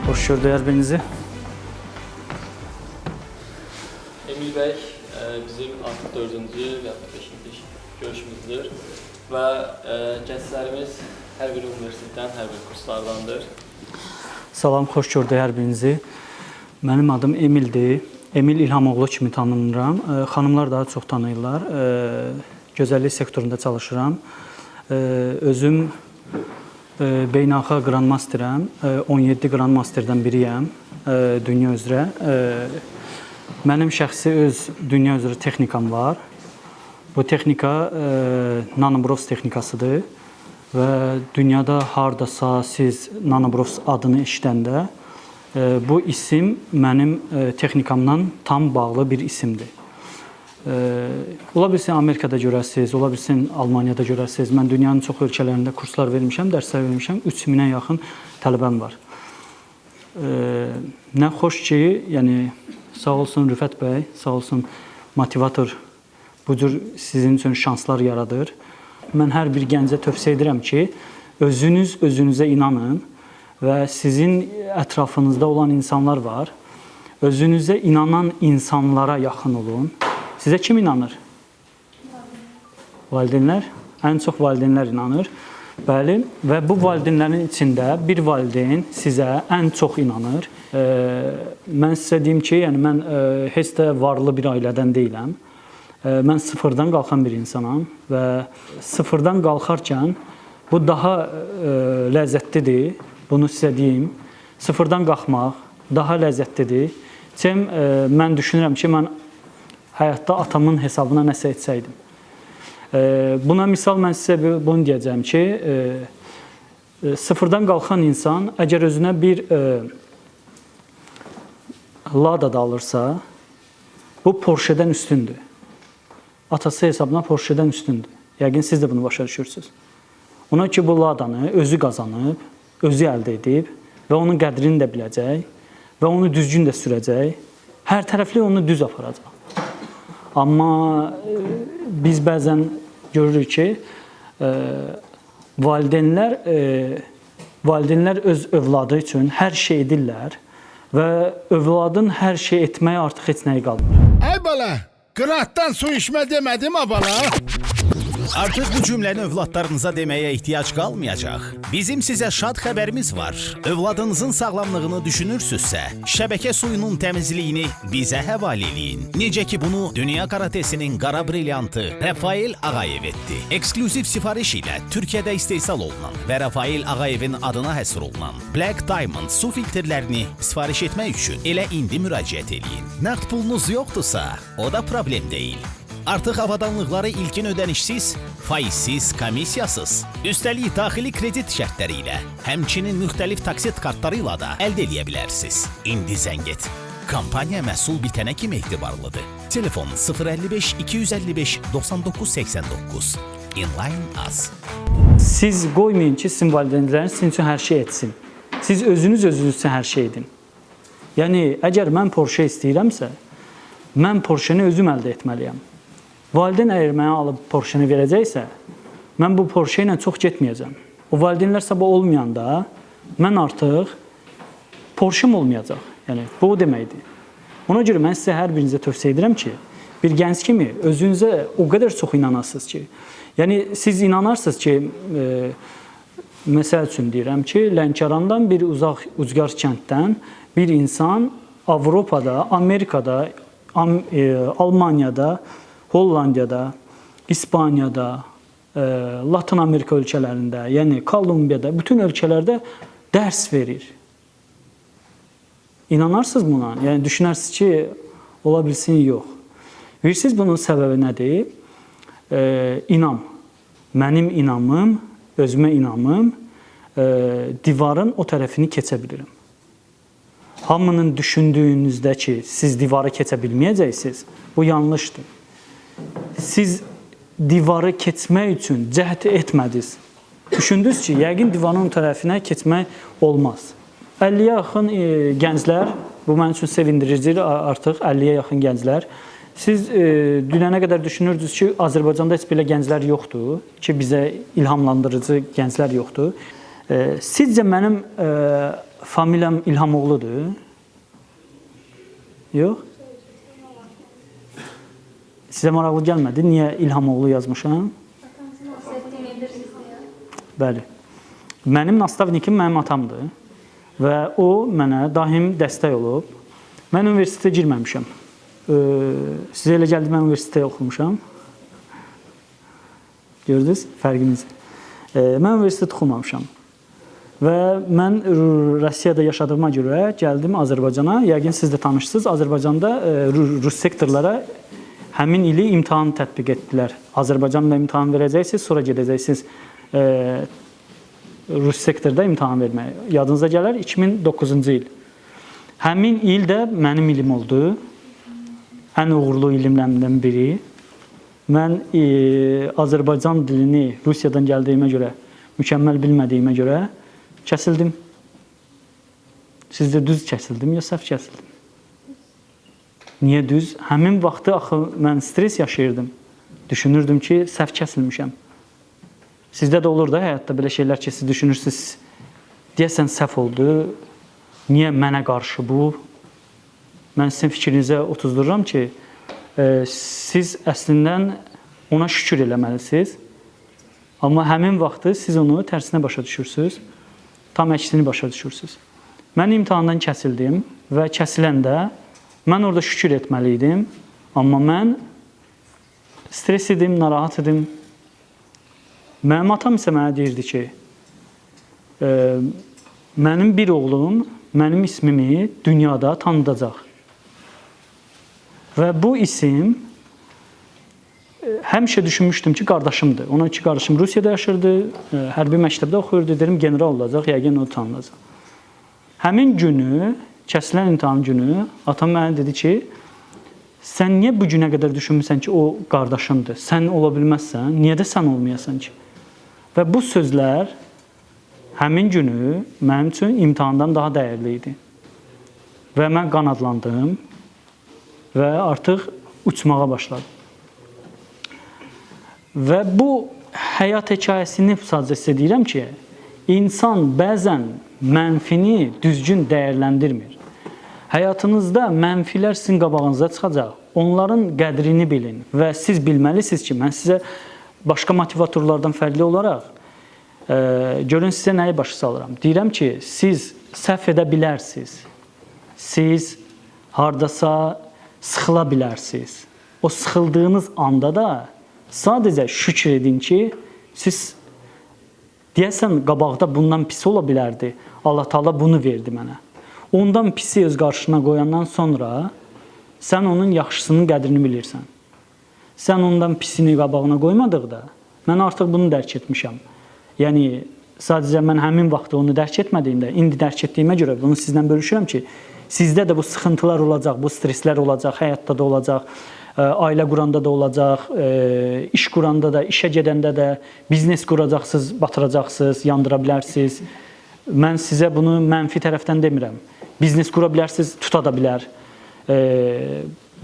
Hoş gördük hər birinizi. Emil Bəy bizim artıq 4-cü və 5-ci görüşümüzdür və gənclərimiz hər bir universitetdən, hər bir kurslardandır. Salam, xoş gördük hər birinizi. Mənim adım Emildir. Emil İlhamoğlu kimi tanınıram. Xanımlar daha çox tanıyırlar. Gözəllik sektorunda çalışıram. Özüm beynəlxalq Grandmasterəm. 17 Grandmasterdən biriyəm dünya üzrə. Mənim şəxsi öz dünya üzrə texnikam var. Bu texnika Nanobros texnikasıdır və dünyada hardasa siz Nanobros adını eşidəndə bu isim mənim texnikamdan tam bağlı bir isimdir. Ola bilsin Amerikada görəsiniz, ola bilsin Almaniyada görəsiniz. Mən dünyanın çox ölkələrində kurslar vermişəm, dərslər vermişəm. 3000-ə yaxın tələbəm var. Nə xoş ki, yəni sağ olsun Rüfət bəy, sağ olsun motivator bu cür sizin üçün şanslar yaradır. Mən hər bir gəncə tövsiyə edirəm ki, özünüz özünüzə inanın və sizin ətrafınızda olan insanlar var. Özünüzə inanan insanlara yaxın olun. Sizə kim inanır? Valideynlər. Ən çox valideynlər inanır. Bəli, və bu valideynlərin içində bir valideyn sizə ən çox inanır. Mən sizə deyim ki, yəni mən heç də varlı bir ailədən deyiləm. Mən sıfırdan qalxan bir insanam və sıfırdan qalxarkən bu daha ləzzətlidir. Bunu sizə deyim. Sıfırdan qalxmaq daha ləzzətlidir. Mən düşünürəm ki, mən həyatda atamın hesabına nəsə etsəydim. Buna misal mən sizə bunu deyəcəm ki, sıfırdan qalxan insan əgər özünə bir Lada da alırsa, bu Porsche'dən üstündür. Atası hesabına Porsche'dən üstündür. Yəqin siz də bunu başa düşürsünüz. Ona ki, bu Ladanı özü qazanıb, özü əldə edib və onun qədrini də biləcək və onu düzgün də sürəcək. Hər tərəfli onu düz aparacaq. Amma biz bəzən görürük ki, valideynlər öz övladı üçün hər şey edirlər və övladın hər şey etməyə artıq heç nəyi qalmır. Ay bala, qıratdan su içmə demədim ha bala. Artıq bu cümləni övladlarınıza deməyə ehtiyac qalmayacaq. Bizim sizə şad xəbərimiz var. Övladınızın sağlamlığını düşünürsünüzsə, şəbəkə suyunun təmizliyini bizə həvalə eləyin. Necə ki bunu Dünya Karatesinin qara brilyantı Rafael Ağayev etdi. Eksklüziv sifariş ilə Türkiyədə istehsal olunan və Rafael Ağayevin adına həsr olunan Black Diamond su filtrlərini sifariş etmək üçün elə indi müraciət eləyin. Nəqd pulunuz yoxdursa, o da problem deyil. Artıq avadanlıqları ilkin ödənişsiz, faizsiz, komissiyasız, üstəlik daxili kredit şərtləri ilə, həmçinin müxtəlif taksit kartları ilə da əldə edə bilərsiniz. İndi zəng et. Kampaniya məhsul bitənə kimi etibarlıdır. Telefon 055 255 9989. Inline az. Siz qoymayın ki, sizin valideynləriniz sizin üçün hər şey etsin. Siz özünüz üçün hər şey edin. Yəni, əgər mən Porsche istəyirəmsə, mən Porsche-ni özüm əldə etməliyəm. Valideyn əgər mənə alıb Porsche-ni verəcəksə, mən bu Porsche ilə çox getməyəcəm. O valideynlər sabah olmayanda mən artıq Porsche-m olmayacaq. Yəni, bu o deməkdir. Ona görə mən sizə hər birinizə tövsiyə edirəm ki, bir gənc kimi özünüzə o qədər çox inanasınız ki, yəni siz inanarsınız ki, məsəl üçün deyirəm ki, Lənkərandan bir uzaq ucqar kənddən bir insan Avropada, Amerikada, Almaniyada, Hollandiyada, İspaniyada, Latin Amerika ölkələrində, yəni Kolumbiyada, bütün ölkələrdə dərs verir. İnanarsınız buna? Yəni düşünərsiniz ki, ola bilsin, yox. Bilirsiniz bunun səbəbi nədir? İnam. Mənim inamım, özümə inamım, divarın o tərəfini keçə bilirəm. Hamının düşündüyünüzdə ki, siz divarı keçə bilməyəcəksiniz, bu yanlışdır. Siz divarı keçmək üçün cəhd etmədiniz. Düşündünüz ki, yəqin divarın tərəfinə keçmək olmaz. 50-yə yaxın gənclər, bu mənim üçün sevindiricidir artıq 50-yə yaxın gənclər. Siz dünənə qədər düşünürdünüz ki, Azərbaycanda heç belə gənclər yoxdur, ki bizə ilhamlandırıcı gənclər yoxdur. Sizcə mənim familiyam İlhamoğludur. Yox? Sizə maraqlı gəlmədi. Niyə İlhamoğlu yazmışam? Bəli. Mənim nastavnikim mənim atamdır və o mənə daim dəstək olub. Mən universitetə girməmişəm. Sizə elə gəldi mən universitetə oxumuşam. Gördünüz fərqinizi? Mən universitet oxumamışam. Və mən Rusiyada yaşadığıma görə gəldim Azərbaycana. Yəqin siz də tanışsınız. Azərbaycanda rus sektorlara həmin ili imtahan tətbiq etdilər. Azərbaycanda imtahan verəcəksiniz, sonra gedəcəksiniz rus sektorda imtahan verməyə. Yadınıza gələr 2009-cu il. Həmin il də mənim ilim oldu. Ən uğurlu ilimlərimdən biri. Mən Azərbaycan dilini Rusiyadan gəldiyimə görə, mükəmməl bilmədiyimə görə kəsildim. Sizdə düz kəsildim, ya səhv kəsildim? Niyə düz? Həmin vaxtı axı mən stres yaşayırdım. Düşünürdüm ki, səhv kəsilmişəm. Sizdə də olur da həyatda belə şeylər ki, siz düşünürsünüz, deyəsən səhv oldu, niyə mənə qarşı bu? Mən sizin fikrinizə otuzdururam ki, siz əslində ona şükür eləməlisiniz. Amma həmin vaxtı siz onu tərsinə başa düşürsünüz, tam əksini başa düşürsünüz. Mən imtahandan kəsildim və kəsiləndə mən orada şükür etməli idim, amma mən stres idim, narahat idim. Mənim atam isə mənə deyirdi ki, mənim bir oğlum mənim ismimi dünyada tanıdacaq. Və bu isim həmişə düşünmüşdüm ki, qardaşımdır. Ona iki qardaşım Rusiyada yaşırdı, hərbi məktəbdə oxuyurdu, dedim general olacaq, yəqin o tanınacaq. Həmin günü, kəsilən imtahan günü, atam mənə dedi ki, sən niyə bu günə qədər düşünmüsən ki, o qardaşındır, sən ola bilməzsən, niyə də sən olmayasan ki? Və bu sözlər həmin günü mənim üçün imtahandan daha dəyərli idi. Və mən qanadlandım və artıq uçmağa başladım. Və bu həyat hekayəsini sadəcə sizə deyirəm ki, insan bəzən mənfini düzgün dəyərləndirmir. Həyatınızda mənfilər sizin qabağınıza çıxacaq. Onların qədrini bilin və siz bilməlisiniz ki, mən sizə başqa motivatorlardan fərqli olaraq görün sizə nəyi başa salıram. Deyirəm ki, siz səhv edə bilərsiniz. Siz hardasa sıxıla bilərsiniz. O sıxıldığınız anda da sadəcə şükür edin ki, siz deyəsən qabaqda bundan pis ola bilərdi. Allah Taala bunu verdi mənə. Ondan pisi öz qarşına qoyandan sonra sən onun yaxşısının qədrini bilirsən. Sən ondan pisini qabağına qoymadıqda mən artıq bunu dərk etmişəm. Yəni sadəcə mən həmin vaxtda onu dərk etmədiyimdə, indi dərk etdiyimə görə bunu sizlə bölüşürəm ki, sizdə də bu sıxıntılar olacaq, bu streslər olacaq, həyatda da olacaq, ailə quranda da olacaq, iş quranda da, işə gedəndə də, biznes quracaqsınız, batıracaqsınız, yandıra bilərsiniz. Mən sizə bunu mənfi tərəfdən demirəm. Biznes qura bilərsiniz, tuta da bilər.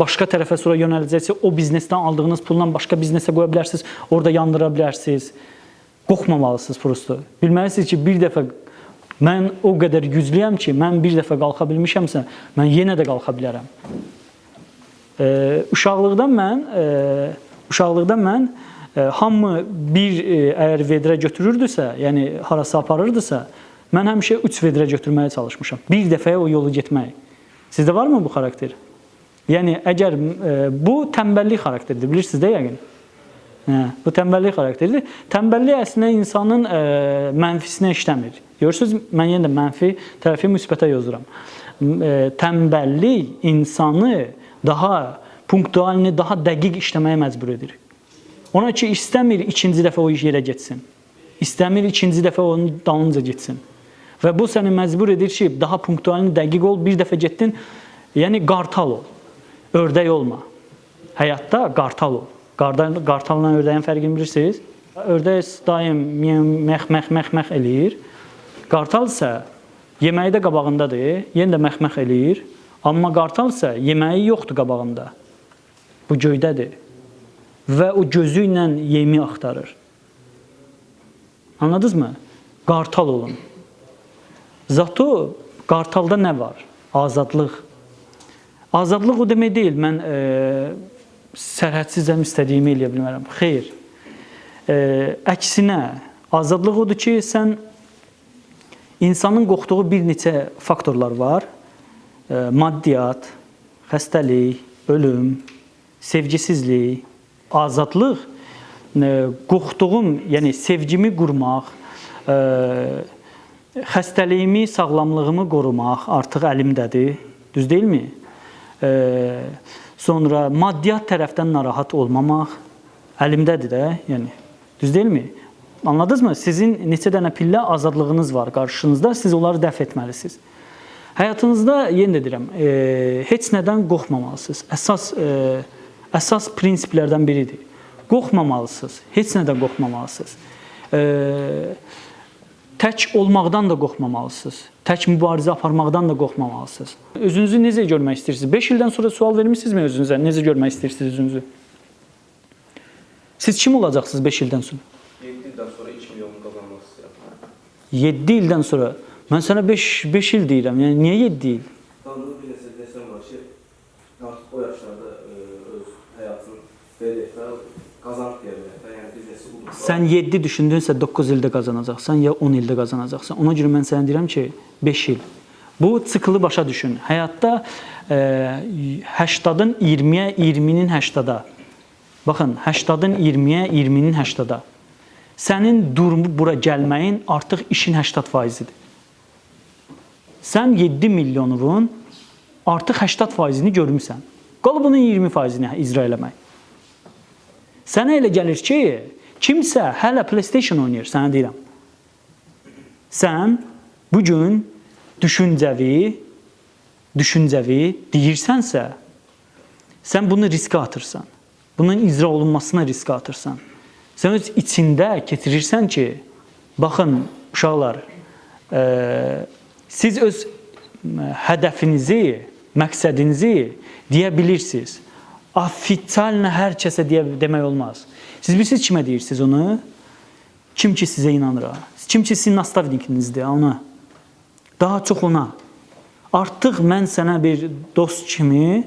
Başqa tərəfə sonra yönələcəksə, o biznesdən aldığınız pulla başqa biznesə qoya bilərsiniz, orada yandıra bilərsiniz. Qorxmamalısınız prosto. Bilməlisiniz ki, bir dəfə mən o qədər güclüyəm ki, mən bir dəfə qalxa bilmişəmsə, mən yenə də qalxa bilərəm. Uşaqlıqdan mən hamı bir əgər vedrə götürürdüsə, yəni harasa aparırdısa, mən həmişə 3 vedrə götürməyə çalışmışam. Bir dəfəyə o yolu getmək. Sizdə varmı bu xarakter? Yəni, əgər bu tənbəllik xarakteridir, bilirsiniz də yəqin. Bu tənbəllik xarakteridir. Tənbəllik əslində insanın mənfisinə işləmir. Görürsünüz, mən yenə də mənfi tərəfi müsbətə yozuram. Tənbəllik insanı daha punktualini, daha dəqiq işləməyə məcbur edir. Ona ki, istəmir ikinci dəfə o iş yerə getsin. İstəmir ikinci dəfə onun dalınca getsin. Və bu səni məcbur edir ki, daha punktualini dəqiq ol, bir dəfə getdin, yəni qartal ol, ördək olma. Həyatda qartal ol. Qartalla ördəyin fərqini bilirsiniz? Ördək daim məx eləyir. Qartal isə yeməyi də qabağındadır, yenə də məx eləyir. Amma qartal isə yeməyi yoxdur qabağında. Bu göydədir. Və o gözü ilə yemi axtarır. Anladınız mı? Qartal olun. Zato Qartalda nə var? Azadlıq. Azadlıq o demək deyil, mən sərhədsizcəm istədiyimi eləyə bilmərəm. Xeyr. Əksinə, azadlıq odur ki, sən insanın qorxduğu bir neçə faktorlar var. Maddiyyat, xəstəlik, ölüm, sevgisizlik, azadlıq, qorxduğum, yəni sevgimi qurmaq, xəstəliyimi, sağlamlığımı qorumaq artıq əlimdədir. Düz deyilmi? Sonra maddiyyat tərəfdən narahat olmamaq əlimdədir də, yəni. Düz deyilmi? Anladınızmı? Sizin neçə dənə pillə azadlığınız var qarşınızda, siz onları dəf etməlisiniz. Həyatınızda, yenə də deyirəm, heç nədən qorxmamalısınız. Əsas prinsiplərdən biridir. Qorxmamalısınız, heç nədən qorxmamalısınız. Tək olmaqdan da qorxmamalısınız. Tək mübarizə aparmaqdan da qorxmamalısınız. Özünüzü necə görmək istəyirsiniz? 5 ildən sonra sual vermişsinizmi özünüzə? Necə görmək istəyirsiniz özünüzü? Siz kim olacaqsınız 5 ildən sonra? 7 ildən sonra 2 milyon qazanmaq istəyirəm. 7 ildən sonra? Mən sənə 5 il deyirəm. Yəni, niyə 7 il? Tanrı bir nəsə desəm var ki, artıq o yaşlarda öz həyatını verək və qazanq deyə bilək. Yəni, biznesi udur. Sən 7 düşündünsə 9 ildə qazanacaqsan, ya 10 ildə qazanacaqsan. Ona görə mən sənə deyirəm ki, 5 il. Bu siklı başa düşün. Həyatda 80-ın 20-yə, 20-nin 80-a. Baxın, 80-ın 20-yə, 20-nin 80-a. Sənin durumu bura gəlməyin artıq işin 80%-idir. Sən 7 milyonun artıq 80%-ni görmüsən. Qal bunun 20%-ni icra eləmək. Sənə elə gəlir ki, kimsə hələ PlayStation oynayır, sənə deyirəm. Sən bugün düşüncəvi deyirsənsə, sən bunu riskə atırsan. Bunun icra olunmasına riskə atırsan. Sən öz içində keçirirsən ki, baxın, uşaqlar, siz öz hədəfinizi, məqsədinizi deyə bilirsiniz. Ofitsialna hər kəsə demək olmaz. Siz bilirsiniz kimə deyirsiniz onu? Kim ki sizə inanır. Kim ki sizin nastavnikinizdir, ona. Daha çox ona. Artıq mən sənə bir dost kimi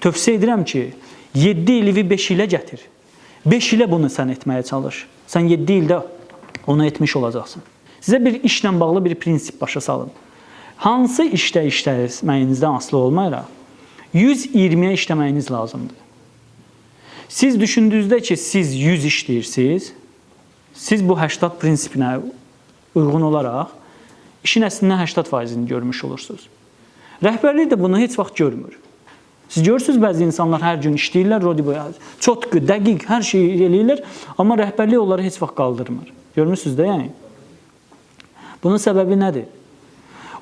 tövsiyə edirəm ki, 7 ili 5 ilə gətir. 5 ilə bunu sən etməyə çalış. Sən 7 ildə onu etmiş olacaqsın. Sizə bir işlə bağlı bir prinsip başa salın. Hansı işdə işləməyinizdən asılı olmayaraq, 120-yə işləməyiniz lazımdır. Siz düşündüyünüzdə ki, siz 100 işləyirsiniz, siz bu 80 prinsipinə uyğun olaraq işin əslində 80%-ni görmüş olursunuz. Rəhbərlik də bunu heç vaxt görmür. Siz görürsünüz, bəzi insanlar hər gün işləyirlər, çotqu, dəqiq, hər şeyi eləyirlər, amma rəhbərlik onları heç vaxt qaldırmır. Görmürsünüz də, yəni. Bunun səbəbi nədir?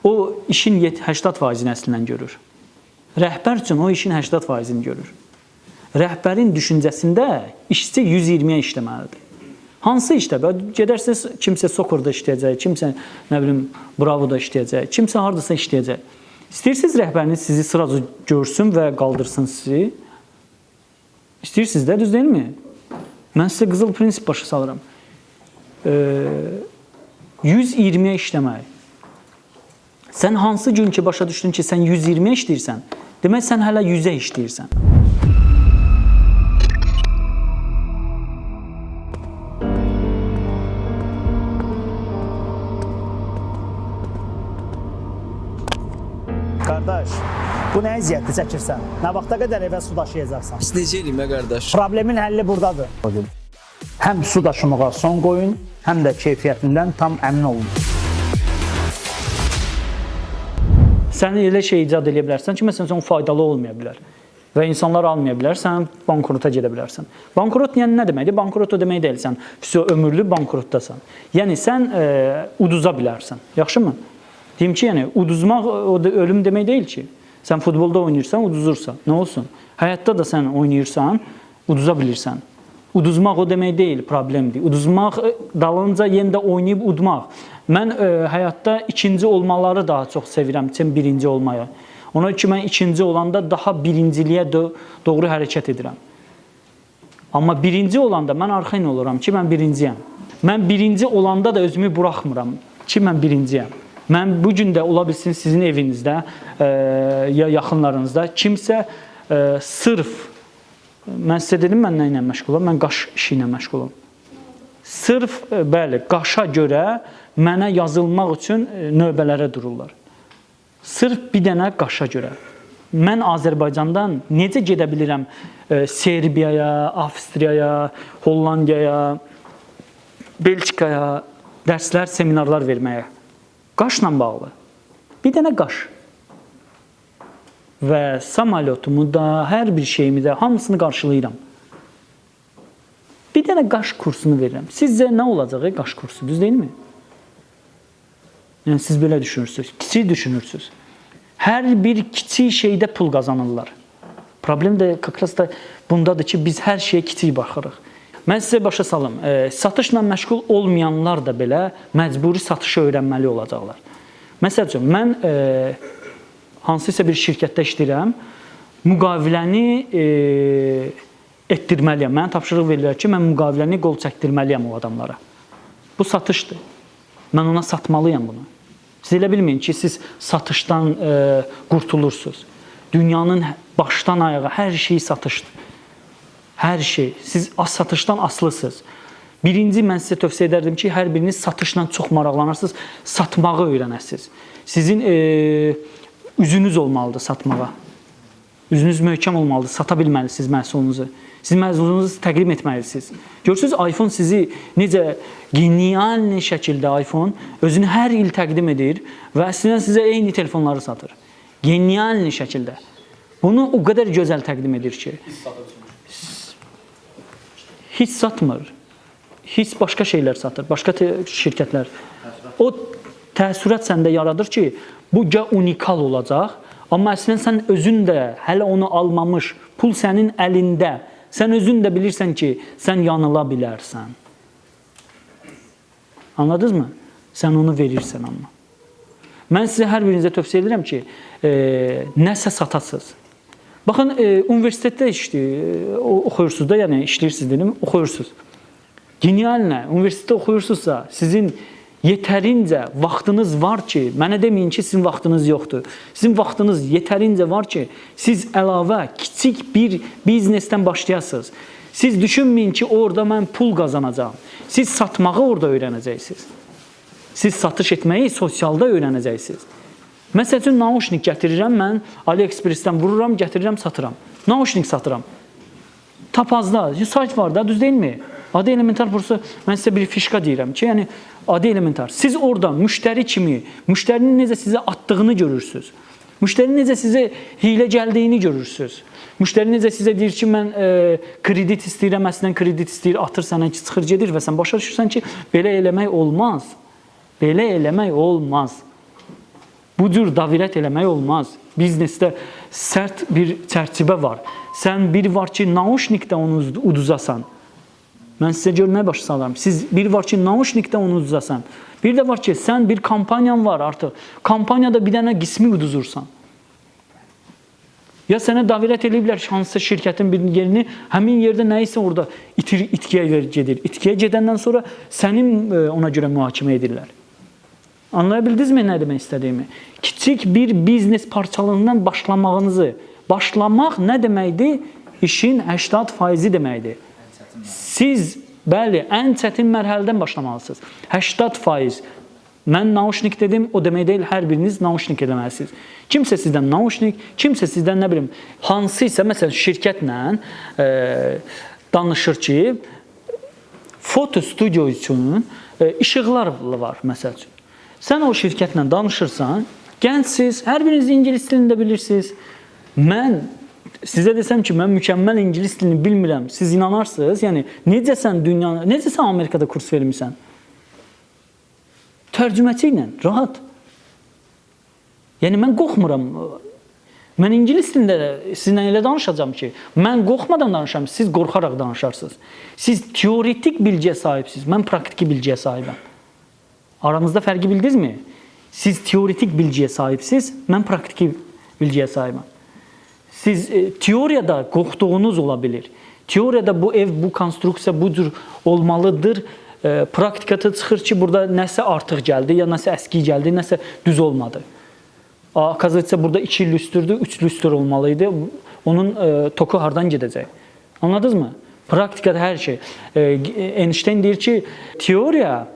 O işin 80%-ni əslində görür. Rəhbər üçün o işin 80%-ni görür. Rəhbərin düşüncəsində işçi 120-yə işləməlidir. Hansı işdə? Gedərsiniz, kimsə Sokorda işləyəcək, kimsə, nə bilim, Bravoda işləyəcək, kimsə haradasa işləyəcək. İstəyirsiniz rəhbəriniz sizi sıracı görsün və qaldırsın sizi? İstəyirsiniz də, düz deyilmi? Mən sizə qızıl prinsip başa salıram. 120-yə işləmək. Sən hansı gün ki başa düşdün ki, sən 120-yə işləyirsən, demək sən hələ 100-ə işləyirsən. Qardaş, bu nə əziyyətli çəkirsən? Nə vaxta qədər evə su daşıyacaqsan? Biz necə eləyim, qardaş? Problemin həlli buradadır. Həm su daşımağa son qoyun, həm də keyfiyyətindən tam əmin olun. Sən elə şey icad edə bilərsən ki, məsələn, faydalı olmaya bilər və insanlar almaya bilər, sən bankrota gedə bilərsən. Bankrot yəni nə deməkdir? Bankrot o demək deyil, sən ömürlü bankrotdasan. Yəni, sən uduza bilərsən, yaxşı mı? Deyim ki, yəni, uduzmaq o da ölüm demək deyil ki. Sən futbolda oynayırsan, uduzursan, nə olsun? Həyatda da sən oynayırsan, uduza bilirsən. Uduzmaq o demək deyil, problemdir. Uduzmaq dalınca yenə də oynayıb udmaq. Mən həyatda ikinci olmaları daha çox sevirəm, birinci olmaya. Ona ki, mən ikinci olanda daha birinciliyə doğru hərəkət edirəm. Amma birinci olanda mən arxain oluram ki, mən birinciyəm. Mən birinci olanda da özümü buraxmıram ki, mən birinciyəm. Mən bu gün də ola bilsin sizin evinizdə ya yaxınlarınızda kimsə sırf mən sizə dedim mən nə ilə məşğulam? Mən qaş işi ilə məşğulam. Sırf bəli, qaşa görə mənə yazılmaq üçün növbələrə dururlar. Sırf bir dənə qaşa görə. Mən Azərbaycandan necə gedə bilirəm Serbiyaya, Avstriyaya, Hollandiyaya, Belçikaya dərslər, seminarlar verməyə? Qaşla bağlı. Bir dənə qaş. Və samolyotumu da, hər bir şeyimi də, hamısını qarşılayıram. Bir dənə qaş kursunu verirəm. Sizcə nə olacaq qaş kursu, düz deyilmi? Yəni, siz belə düşünürsünüz, kiçik düşünürsünüz. Hər bir kiçik şeydə pul qazanırlar. Problem də da bundadır ki, biz hər şeyə kiçik baxırıq. Mən sizə başa salım, satışla məşğul olmayanlar da belə məcburi satışı öyrənməli olacaqlar. Məsəl üçün, mən hansısa bir şirkətdə işləyirəm, müqaviləni etdirməliyəm. Mənə tapşırıq verirlər ki, mən müqaviləni qol çəkdirməliyəm o adamlara. Bu satışdır. Mən ona satmalıyam bunu. Siz elə bilməyin ki, siz satışdan qurtulursunuz. Dünyanın başdan ayağa hər şeyi satışdır. Hər şey. Siz satışdan aslısınız. Birinci, mən sizə tövsiyə edərdim ki, hər biriniz satışla çox maraqlanırsınız, satmağı öyrənəsiniz. Sizin üzünüz olmalıdır satmağa. Üzünüz möhkəm olmalıdır, sata bilməlisiniz məhsulunuzu. Siz məhsulunuzu təqdim etməlisiniz. Görürsünüz, iPhone sizi necə genial şəkildə iPhone özünü hər il təqdim edir və əslində sizə eyni telefonları satır. Genial şəkildə. Bunu o qədər gözəl təqdim edir ki. Hiss satmır. Hiss başqa şeylər satır, başqa şirkətlər. O təəssürat səndə yaradır ki, bu unikal olacaq. Amma əslində sən özün də hələ onu almamış, pul sənin əlində. Sən özün də bilirsən ki, sən yanıla bilərsən. Anladınız mı? Sən onu verirsən amma. Mən sizə hər birinizə tövsiyə edirəm ki, nəsə satasınız. Baxın, universitetdə oxuyursunuz da, yəni işləyirsiniz dedim, oxuyursunuz. Genial nə? Universitetdə oxuyursunuzsa, sizin yetərincə vaxtınız var ki, mənə deməyin ki, sizin vaxtınız yoxdur. Sizin vaxtınız yetərincə var ki, siz əlavə kiçik bir biznesdən başlayasınız. Siz düşünməyin ki, orada mən pul qazanacağım. Siz satmağı orada öyrənəcəksiniz. Siz satış etməyi sosialda öyrənəcəksiniz. Məsəl üçün, naushnik gətirirəm, mən AliExpressdən vururam, gətirirəm, satıram. Naushnik satıram. Tapazda, sayt var da, düz deyilmi? Adı elementar burası, mən sizə bir fişqa deyirəm ki, yəni adı elementar. Siz orada müştəri kimi, müştərinin necə sizə atdığını görürsünüz. Müştərinin necə sizə hiylə gəldiyini görürsünüz. Müştəri necə sizə deyir ki, mən kredit istəyirəm, əslən kredit istəyir, atır sənə ki, çıxır gedir və sən başa düşürsən ki, belə eləmək olmaz. Belə eləmək olmaz. Bu cür davirət eləmək olmaz. Biznesdə sərt bir çərçivə var. Sən bir var ki, naushnikdə onu uduzasan. Mən sizə görməyə başa salarım. Siz bir var ki, naushnikdə onu uduzasan. Bir də var ki, sən bir kampanyan var artıq. Kampaniyada bir dənə qismi uduzursan. Ya sənə davirət eləyiblər hansısa şirkətin bir yerini, həmin yerdə nə isə orada itkiyə gedir. İtkiyə gedəndən sonra sənin ona görə mühakimə edirlər. Anlayabildinizmi nə demək istədiyimi? Kiçik bir biznes parçalığından başlamağınızı. Başlamaq nə deməkdir? İşin 80% deməkdir. Siz, bəli, ən çətin mərhələdən başlamalısınız. 80%. Mən naushnik dedim, o demək deyil, hər biriniz naushnik eləməlisiniz. Kimsə sizdən naushnik, kimsə sizdən nə bilim, hansıysa, məsələn, şirkətlə danışır ki, foto studio üçün işıqlar var, məsəl üçün. Sən o şirkətlə danışırsan, gəncsiniz, hər biriniz ingilis dilini də bilirsiniz. Mən sizə desəm ki, mən mükəmməl ingilis dilini bilmirəm, siz inanarsınız. Yəni, necə sən Amerikada kurs vermirsən? Tərcüməçi ilə, rahat. Yəni, mən qorxmuram. Mən ingilis dilində sizinlə elə danışacağım ki, mən qorxmadan danışam, siz qorxaraq danışarsınız. Siz teoretik bilgiyə sahibsiniz, mən praktiki bilgiyə sahibəm. Aramızda fərqi bildinizmi? Siz teoretik bilgiyə sahibsiniz, mən praktiki bilgiyə sahibəm. Siz teoriyada qorxduğunuz ola bilir. Teoriyada bu ev, bu konstruksiya bu cür olmalıdır Praktikada çıxır ki, burada nəsə artıq gəldi, ya nəsə əski gəldi, nəsə düz olmadı. Akaziyatsa burada 2 lüstrdür, 3 lüstr olmalı idi. Onun toku hardan gedəcək? Anladınız mı? Praktikada hər şey. Einstein deyir ki, teoriya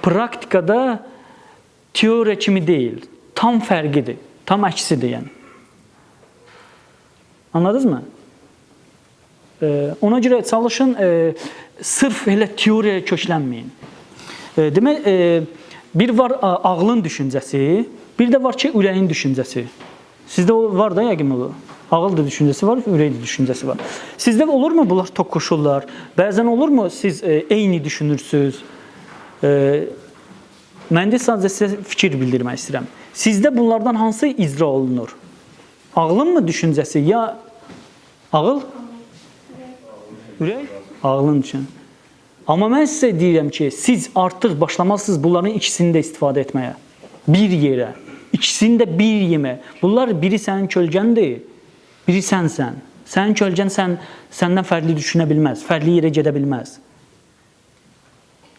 praktikada teoriya kimi deyil, tam fərqidir, tam əksidir yəni. Anladınız mı? Ona görə çalışın, sırf elə teoriyaya köklənməyin. Demək, bir var ağlın düşüncəsi, bir də var ki, ürəyin düşüncəsi. Sizdə var da yəqin o. Ağıl da düşüncəsi var, ürək də düşüncəsi var. Sizdə olurmu bunlar toqquşurlar? Bəzən olurmu siz eyni düşünürsünüz? Mən də sadəcə sizə fikir bildirmək istəyirəm. Sizdə bunlardan hansı icra olunur? Ağlın mı düşüncəsi, ya ağıl? Ürək? Ağlın üçün. Amma mən sizə deyirəm ki, siz artıq başlamalısınız bunların ikisini də istifadə etməyə. Bir yerə. İkisini də bir yemək. Bunlar biri sənin kölgəndir, biri sənsən. Sənin kölgən səndən fərqli düşünə bilməz, fərqli yerə gedə bilməz.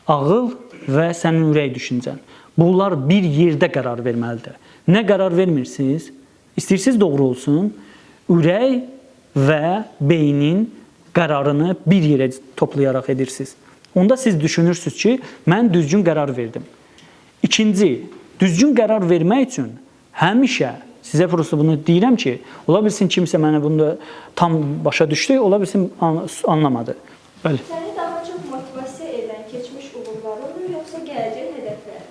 Ağıl və sənin ürək düşüncən. Bunlar bir yerdə qərar verməlidir. Nə qərar vermirsiniz? İstəyirsiniz doğru olsun. Ürək və beynin qərarını bir yerə toplayaraq edirsiniz. Onda siz düşünürsünüz ki, mən düzgün qərar verdim. İkinci, düzgün qərar vermək üçün həmişə sizə prosto bunu deyirəm ki, ola bilsin kimsə mənə bunu tam başa düşdü, ola bilsin anlamadı. Bəli. Səni daha çox motivasiya edən keçmiş uğurlarındır, yoxsa gələcək hədəflərin?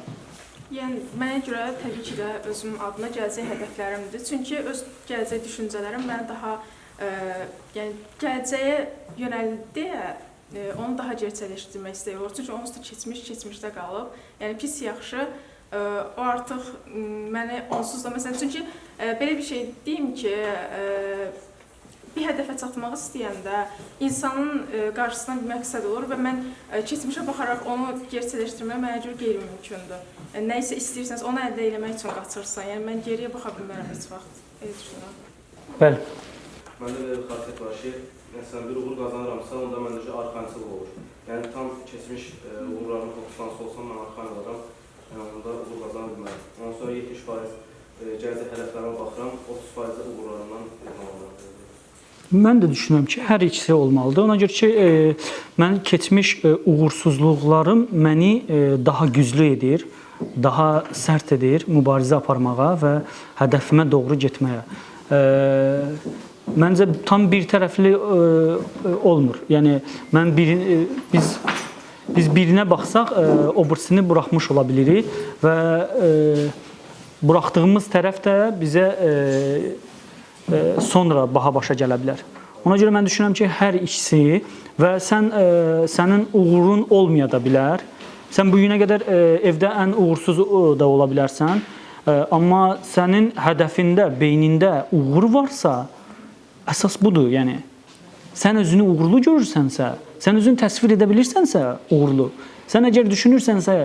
Yəni, mənə görə təbii ki də özüm adına gələcək hədəflərimdir. Çünki öz gələcək düşüncələrim mənə daha, yəni gələcəyə yönəldi, onu daha gerçəkləşdirmək istəyir. Çünki onsuz da keçmişdə qalıb. Yəni, pis yaxşı, o artıq məni onsuz da, məsələn, çünki belə bir şey deyim ki, bir hədəfə çatmaq istəyəndə insanın qarşısına bir məqsəd olur və mən keçmişə baxaraq onu gerçəkləşdirmək mənə görə qeyri-mümkündür. Nə isə istəyirsəniz, onu əldə etmək üçün qaçırsan. Yəni, mən geriyə baxa bilmərəm heç vaxt, düşünürəm. Bəli. Məndə belə bir xasiyyət var ki, məsələn, bir uğur qazanıramsa, onda məndə ki, arxancılıq olur. Yəni, tam keçmiş uğurlarımı fokuslansı olsam, mən arxayn olaram, onda uğur qazana bilmərəm. Ondan sonra 70% gələcək hədəflərimə baxıram, 30% uğurlarımdan olmalıdır. Mən də düşünürəm ki, hər ikisi olmalıdır. Ona görə ki, mən keçmiş uğursuzluqlarım məni daha güclü edir, daha sərt edir mübarizə aparmağa və hədəfimə doğru getməyə. Məncə tam bir tərəfli olmur. Yəni biz birinə baxsaq, o birisini buraxmış ola bilirik və buraxdığımız tərəf də bizə sonra baha başa gələ bilər. Ona görə mən düşünürəm ki, hər ikisi və sənin uğurun olmaya da bilər. Sən bu günə qədər evdə ən uğursuz da ola bilərsən, amma sənin hədəfində, beynində uğur varsa, əsas budur, yəni. Sən özünü uğurlu görürsənsə, sən özünü təsvir edə bilirsənsə uğurlu, sən əgər düşünürsənsə,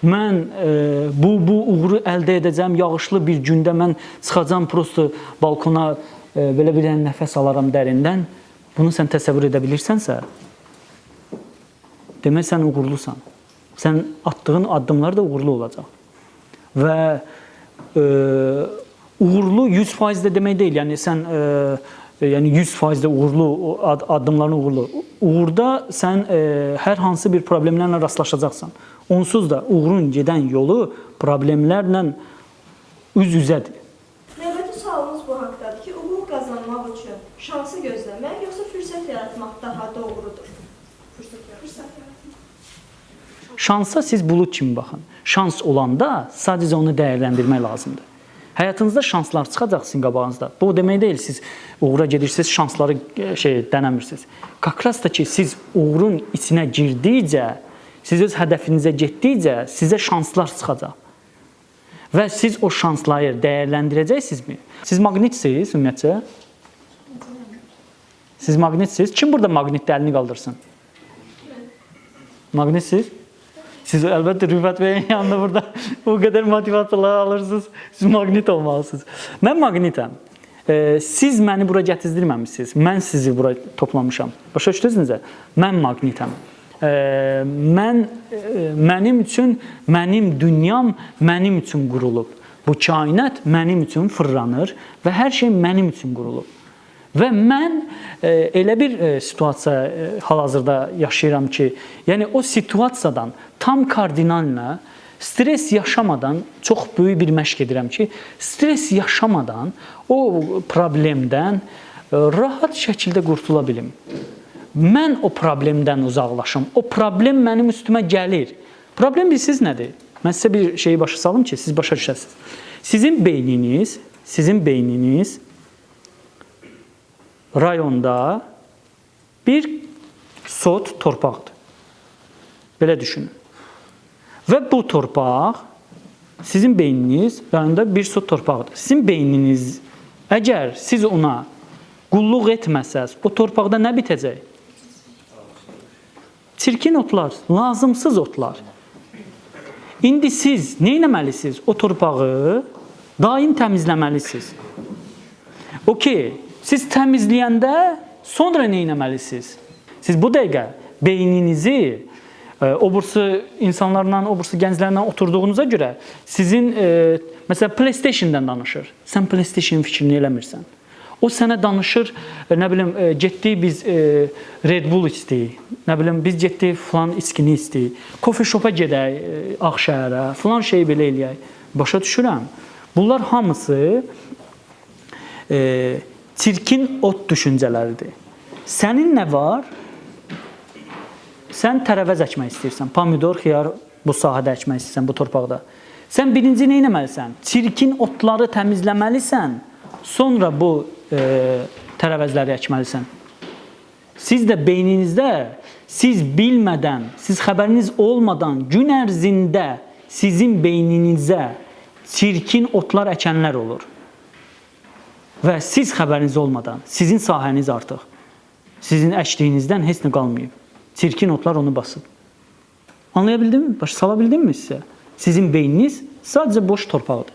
mən bu uğuru əldə edəcəm, yağışlı bir gündə mən çıxacam prosto balkona, belə bir nəfəs alaram dərindən, bunu sən təsəvvür edə bilirsənsə, demək sən uğurlusan. Sən atdığın addımlar da uğurlu olacaq. Və uğurlu 100% də demək deyil, yəni sən yəni 100% də uğurlu, addımların uğurlu. Uğurda sən hər hansı bir problemlərlə rastlaşacaqsan. Onsuz da uğurun gedən yolu problemlərlə üz-üzədir. Növbəti sualımız bu haqdadır ki, uğur qazanmaq üçün şansı gözləmək, yoxsa fürsət yaratmaq daha doğrudur? Fürsət yaratmaq. Şansa siz bulut kimi baxın. Şans olanda sadəcə onu dəyərləndirmək lazımdır. Həyatınızda şanslar çıxacaq sizin qabağınızda. Bu demək deyil, siz uğura gedirsiniz, şansları dənəmirsiniz. Kakras da ki, siz uğurun içinə girdikcə, siz öz hədəfinizə getdikcə sizə şanslar çıxacaq. Və siz o şansları dəyərləndirəcəksinizmi? Siz maqnitsiniz ümumiyyətcə? Siz maqnitsiniz. Kim burada maqnitdə əlini qaldırsın? Maqnitsiniz? Siz əlbəttə Rüfət bəyin yanında burada o qədər motivasiyalar alırsınız, siz maqnit olmalısınız. Mən maqnitəm. Siz məni bura gətizdirməmişsiniz, mən sizi bura toplamışam. Başa düşdünüzsə, mən maqnitəm. mənim üçün, mənim dünyam mənim üçün qurulub. Bu kainat mənim üçün fırlanır və hər şey mənim üçün qurulub. Və mən elə bir situasiya hal-hazırda yaşayıram ki, yəni o situasiyadan tam kardinallə stres yaşamadan çox böyük bir məşq edirəm ki, stres yaşamadan o problemdən rahat şəkildə qurtula bilim. Mən o problemdən uzaqlaşım. O problem mənim üstümə gəlir. Problem bilirsiniz nədir? Mən sizə bir şeyi başa salım ki, siz başa düşəsiniz. Sizin beyniniz rayonda bir sot torpaqdır. Belə düşünün. Və bu torpaq, sizin beyniniz rayonda bir sot torpaqdır. Sizin beyniniz, əgər siz ona qulluq etməsəz, o torpaqda nə bitəcək? Çirkin otlar, lazımsız otlar. İndi siz nə etməlisiniz? O torpağı daim təmizləməlisiniz. Okey, siz təmizləyəndə sonra nə etməlisiniz? Siz bu dəqiqə beyninizi obursu insanlarla, obursu gənclərlə oturduğunuza görə sizin, məsələn, PlayStation-dən danışır. Sən PlayStation fikrini eləmirsən. O sənə danışır, nə bilim, getdik biz Red Bull istəyik, nə bilim, biz getdik filan içkini istəyik, coffee shop'a gedək, Ağşəhərə, filan şeyi belə eləyək. Başa düşürəm. Bunlar hamısı çirkin ot düşüncələridir. Sənin nə var? Sən tərəvəz əkmək istəyirsən, pomidor, xiyar bu sahədə əkmək istəyirsən, bu torpaqda. Sən birinci nə etməlisən? Çirkin otları təmizləməlisən, sonra bu tərəvəzləri əkməlisən. Siz də beyninizdə, siz bilmədən, siz xəbəriniz olmadan gün ərzində sizin beyninizə çirkin otlar əkənlər olur. Və siz xəbəriniz olmadan, sizin sahəniz artıq, sizin əkdiyinizdən heç nə qalmayıb. Çirkin otlar onu basıb. Anlaya bildinmi? Başa sala bildinmi sizə? Sizin beyniniz sadəcə boş torpaqdır.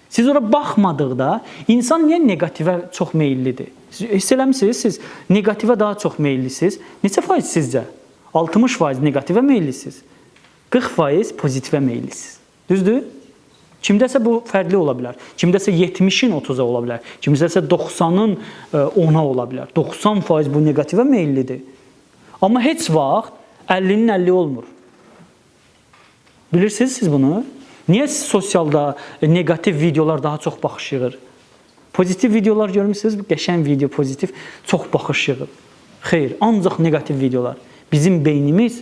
Siz ora baxmadıqda, insan niyə negativə çox meyillidir? Hiss eləmişsiniz, siz negativə daha çox meyillisiniz. Neçə faiz sizcə? 60% negativə meyillisiniz. 40% pozitivə meyillisiniz. Düzdür? Kimdəsə bu fərqli ola bilər. Kimdəsə 70-in 30-a ola bilər. Kimdəsə 90-ın 10-a ola bilər. 90% bu negativə meyillidir. Amma heç vaxt 50-nin 50 olmur. Bilirsiniz siz bunu? Niyə sosialda negativ videolar daha çox baxış yığır? Pozitiv videolar görmürsünüz, qəşəng video, pozitiv, çox baxış yığır. Xeyr, ancaq negativ videolar. Bizim beynimiz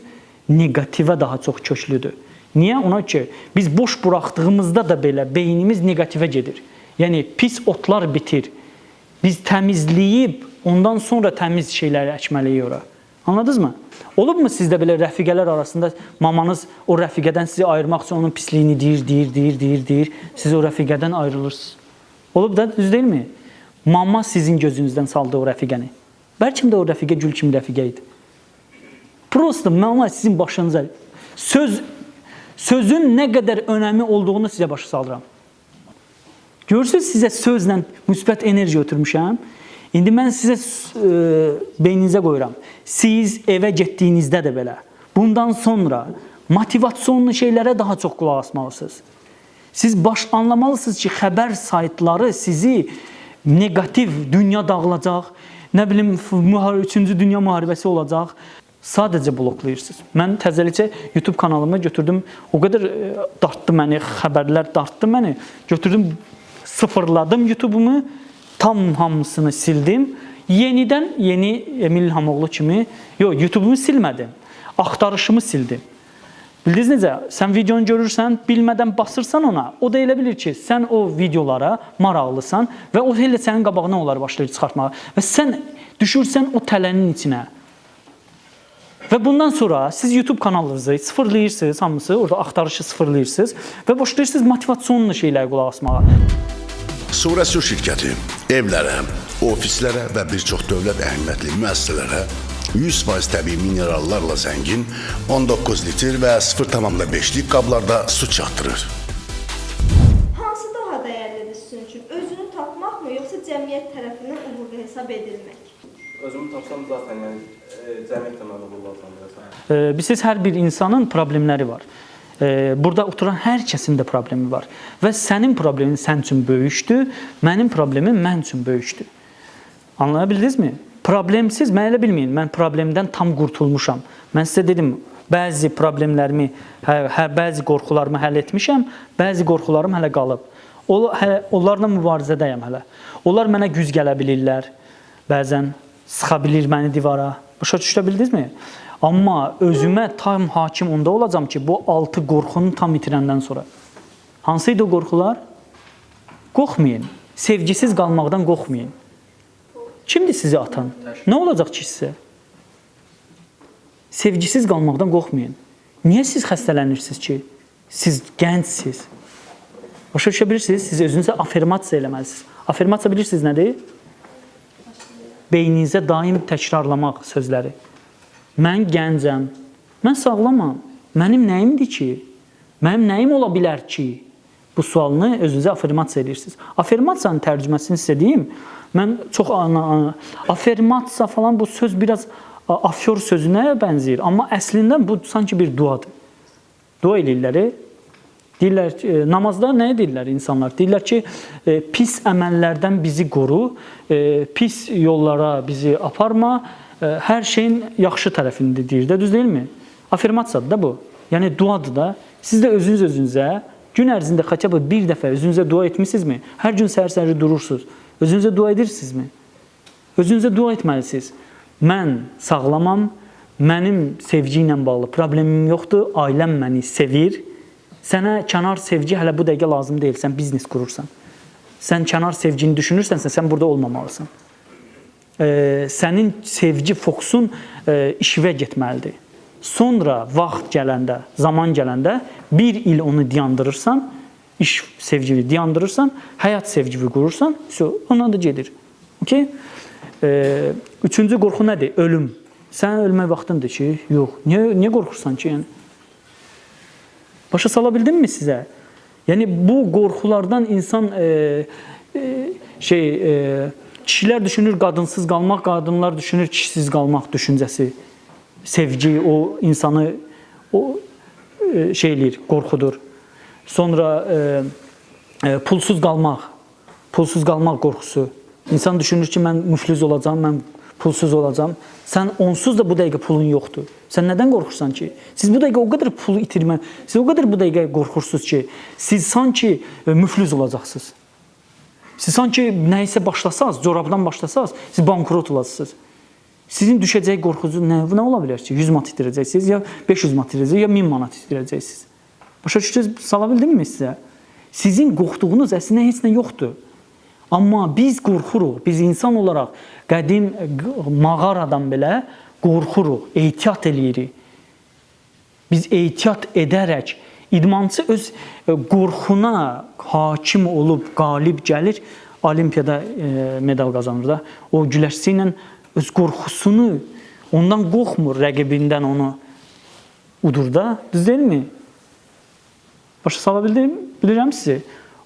negativə daha çox köklüdür. Niyə? Ona ki, biz boş buraxdığımızda da belə beynimiz negativə gedir. Yəni, pis otlar bitir. Biz təmizləyib, ondan sonra təmiz şeyləri əkməliyik ora. Anladınız mı? Olubmu sizdə belə rəfiqələr arasında mamanız o rəfiqədən sizi ayırmaq üçün onun pisliyini deyir. Siz o rəfiqədən ayrılırsınız. Olub da, düz deyilmi? Mama sizin gözünüzdən saldı o rəfiqəni. Bəlkə də o rəfiqə gül kimi rəfiqə idi. Prosta mama sizin başınıza sözün nə qədər önəmi olduğunu sizə başa salıram. Görürsünüz, sizə sözlə müsbət enerji ötürmüşəm. İndi mən sizə beyninizə qoyuram. Siz evə getdiyinizdə də belə. Bundan sonra motivasyonlu şeylərə daha çox qulaq asmalısınız. Siz anlamalısınız ki, xəbər saytları sizi negativ, dünya dağılacaq, nə bilim, 3-cü dünya müharibəsi olacaq. Sadəcə bloklayırsınız. Mən təzəlicə YouTube kanalımı götürdüm, o qədər dartdı məni, xəbərlər dartdı məni. Götürdüm, sıfırladım YouTube'umu, tam hamısını sildim. Yenidən, yeni Emil İlhamoğlu kimi, YouTube'umu silmədim, axtarışımı sildim. Bildiniz necə? Sən videonu görürsən, bilmədən basırsan ona, o da elə bilir ki, sən o videolara maraqlısan və o elə sənin qabağına onları başlayır çıxartmağa və sən düşürsən o tələnin içinə. Və bundan sonra siz YouTube kanalınızı sıfırlayırsınız, hamısı, orada axtarışı sıfırlayırsınız və başlayırsınız motivasyonlu şeylərə qulaq asmağa. Surəsu şirkəti evlərə, ofislərə və bir çox dövlət əhəmiyyətli müəssisələrə 100% təbii minerallarla zəngin 19 litr və 0,5-lik qablarda su çatdırır. Hansı daha dəyərlidir sizin üçün? Özünü tapmaq mı, yoxsa cəmiyyət tərəfindən uğurlu hesab edilmək? Özümü tapsam zaten, yəni cəmiyyət də məni uğurlu adlandıracaq. Bilirsiniz, hər bir insanın problemləri var. Burada oturan hər kəsin də problemi var. Və sənin problemin sən üçün böyükdür, mənim problemim mən üçün böyükdür. Anlaya bildinizmi? Problemsiz, mən elə bilməyin, mən problemdən tam qurtulmuşam. Mən sizə dedim, bəzi problemlərimi, bəzi qorxularımı həll etmişəm, bəzi qorxularım hələ qalıb. Onlarla mübarizədəyəm hələ. Onlar mənə güz gələ bilirlər, bəzən sıxa bilir məni divara. Başa düşə bildinizmi? Amma özümə tam hakim onda olacam ki, bu 6 qorxunu tam itirəndən sonra. Hansıydı o qorxular? Qorxmayın. Sevgisiz qalmaqdan qorxmayın. Kimdir sizi atan? Nə olacaq ki sizə? Sevgisiz qalmaqdan qorxmayın. Niyə siz xəstələnirsiniz ki? Siz gəncsiniz. Başa düşə bilirsiniz? Siz özünüzə afirmasiya eləməlisiniz. Afirmasiya bilirsiniz nədir? Beyninizə daim təkrarlamaq sözləri. Mən gəncəm, mən sağlamam, mənim nəyimdir ki? Mənim nəyim ola bilər ki? Bu sualını özünüzə afirmasiya edirsiniz. Afirmasiyanın tərcüməsini sizə deyim. Mən çox afirmasiya falan bu söz biraz afyor sözünə bənzəyir. Amma əslində bu sanki bir duadır. Dua eləyirlər. Deyirlər, namazda nə edirlər insanlar? Deyirlər ki, pis əməllərdən bizi qoru, pis yollara bizi aparma, hər şeyin yaxşı tərəfində deyir də, düz deyilmi? Afirmasiyadır da bu. Yəni duadır da. Siz də özünüzə gün ərzində xəcəbə bir dəfə özünüzə dua etmişsinizmi? Hər gün səhər-səhər durursunuz. Özünüzə dua edirsinizmi? Özünüzə dua etməlisiniz. Mən sağlamam, mənim sevgi ilə bağlı problemim yoxdur, ailəm məni sevir. Sənə kənar sevgi hələ bu dəqiqə lazım deyil, sən biznes qurursan. Sən kənar sevgini düşünürsənsə, sən burada olmamalısan. Sənin sevgi fokusun işvə getməlidir. Sonra vaxt gələndə, zaman gələndə bir il onu dayandırırsan, iş sevgini dayandırırsan, həyat sevgini qurursan, ona da gedir. Okay? Üçüncü qorxu nədir? Ölüm. Sən ölmək vaxtındır ki, yox. Niyə qorxursan ki? Başa sala bildinmi sizə? Yəni bu qorxulardan insan kişilər düşünür qadınsız qalmaq, qadınlar düşünür kişisiz qalmaq düşüncəsi. Sevgi o insanı eləyir, qorxudur. Sonra pulsuz qalmaq qorxusu. İnsan düşünür ki, mən müfliz olacam, mən pulsuz olacam. Sən onsuz da bu dəqiqə pulun yoxdur. Sən nədən qorxursan ki? Siz bu dəqiqə o qədər pulu itirmə, siz o qədər bu dəqiqə qorxursunuz ki, siz sanki müfliz olacaqsınız. Siz sanki nəyisə başlasaz, corabdan başlasaz, siz bankrot olasınız. Sizin düşəcək qorxucu nə ola bilər ki? 100 manat itirəcəksiniz, ya 500 manat itirəcəksiniz, ya 1000 manat itirəcəksiniz. Başa düşdünüz, sala bildinmi sizə? Sizin qorxduğunuz əslində heç nə yoxdur. Amma biz qorxuruq, biz insan olaraq qədim mağaradan belə qorxuruq, ehtiyat eləyirik. Biz ehtiyat edərək, idmançı öz qorxuna hakim olub, qalib gəlir, olimpiyada medal qazanır da. O güləşçi ilə öz qorxusunu, ondan qorxmur, rəqibindən onu udur da, düz deyilmi? Başa sala bilirəm sizi.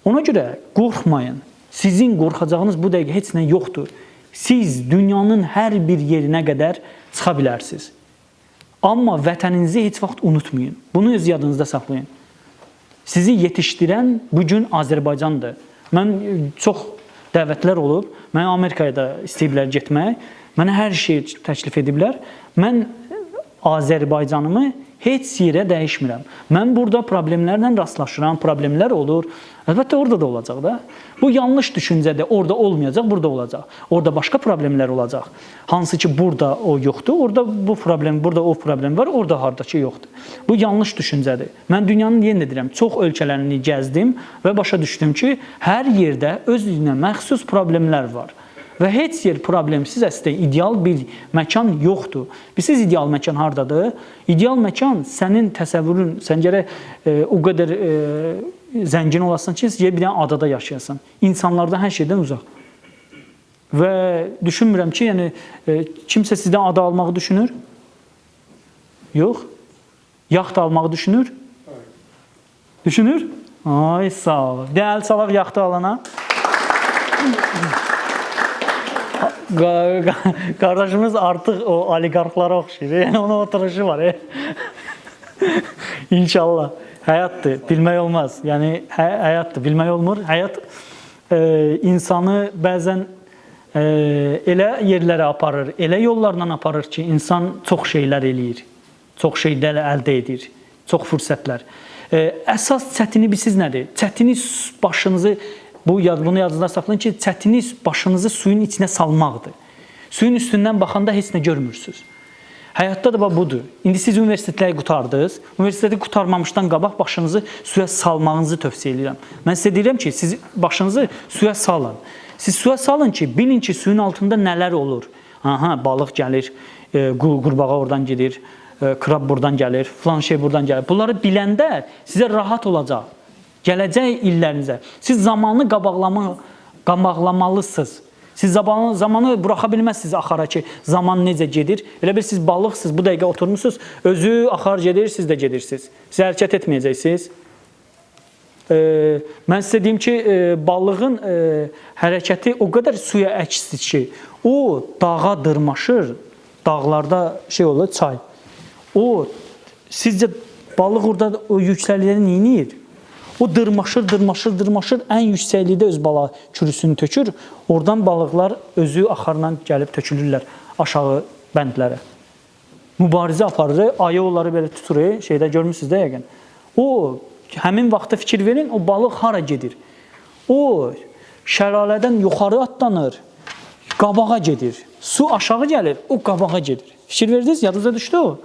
Ona görə qorxmayın. Sizin qorxacağınız bu dəqiqə heç nə yoxdur. Siz dünyanın hər bir yerinə qədər çıxa bilərsiniz. Amma vətəninizi heç vaxt unutmayın. Bunu öz yadınızda saxlayın. Sizi yetişdirən bugün Azərbaycandır. Mən çox dəvətlər olub, mən Amerikaya da istəyiblər getmək, mənə hər şey təklif ediblər. Mən Azərbaycanımı heç yerə dəyişmirəm. Mən burada problemlərlə rastlaşıram, problemlər olur. Əlbəttə orada da olacaq da. Bu yanlış düşüncədə orada olmayacaq, burada olacaq. Orada başqa problemlər olacaq. Hansı ki burada o yoxdur, orada bu problem, burada o problem var, orada hardakı yoxdur. Bu yanlış düşüncədir. Mən dünyanın yenə deyirəm, çox ölkələrini gəzdim və başa düşdüm ki, hər yerdə özünə məxsus problemlər var. Və heç yer problemsiz əslində ideal bir məkan yoxdur. Bilirsiniz, ideal məkan hardadır? İdeal məkan sənin təsəvvürün, sən gərək o qədər zəngin olasan ki, bir dənə adada yaşayasan. İnsanlardan hər şeydən uzaq. Və düşünmürəm ki, yəni kimsə sizdən ada almağı düşünür? Yox. Yaxta almağı düşünür? Düşünür? Ay, sağ ol. Dəl salaq yaxta alana. Qardaşımız artıq o oliqarxlara oxşayır. Yəni onun oturuşu var. İnşallah. Həyatdır, bilmək olmaz. Yəni həyatdır, bilmək olmur. Həyat insanı bəzən elə yerlərə aparır, elə yollarla aparır ki, insan çox şeylər eləyir, çox şeylər əldə edir, çox fürsətlər. Əsas çətini bilirsiniz nədir? Çətini başınızı, bunu yadınızda saxlayın ki, çətini başınızı suyun içinə salmaqdır. Suyun üstündən baxanda heç nə görmürsünüz. Həyatda da budur. İndi siz universitetləri qutardınız. Universiteti qurtarmamışdan qabaq başınızı suya salmağınızı tövsiyə edirəm. Mən sizə deyirəm ki, siz başınızı suya salın. Siz suya salın ki, bilin ki, suyun altında nələr olur. Aha, balıq gəlir, qurbağa oradan gedir, krab buradan gəlir, filan şey buradan gəlir. Bunları biləndə sizə rahat olacaq. Gələcək illərinizə. Siz zamanı qabaqlamalısınız. Siz zamanı buraxa bilməzsiniz axara ki, zaman necə gedir. Elə bir siz balıqsınız, bu dəqiqə oturmuşsunuz, özü axar gedir, siz də gedirsiniz. Siz hərəkət etməyəcəksiniz. Mən sizə deyim ki, balığın hərəkəti o qədər suya əksdir ki, o dağa dırmaşır, dağlarda şey olur, çay. O, sizcə balıq orada o yüksəklikləri neynir? O dırmaşır, ən yüksəklikdə öz bala kürüsünü tökür. Oradan balıqlar özü axarla gəlib tökülürlər aşağı bəndlərə. Mübarizə aparır, ayı onları belə tutur, şeydə görmürsünüz də yəqin. O, həmin vaxtda fikir verin, o balıq hara gedir? O, şəlalədən yuxarı atlanır, qabağa gedir. Su aşağı gəlir, o qabağa gedir. Fikir verdiniz, yadınıza düşdü o.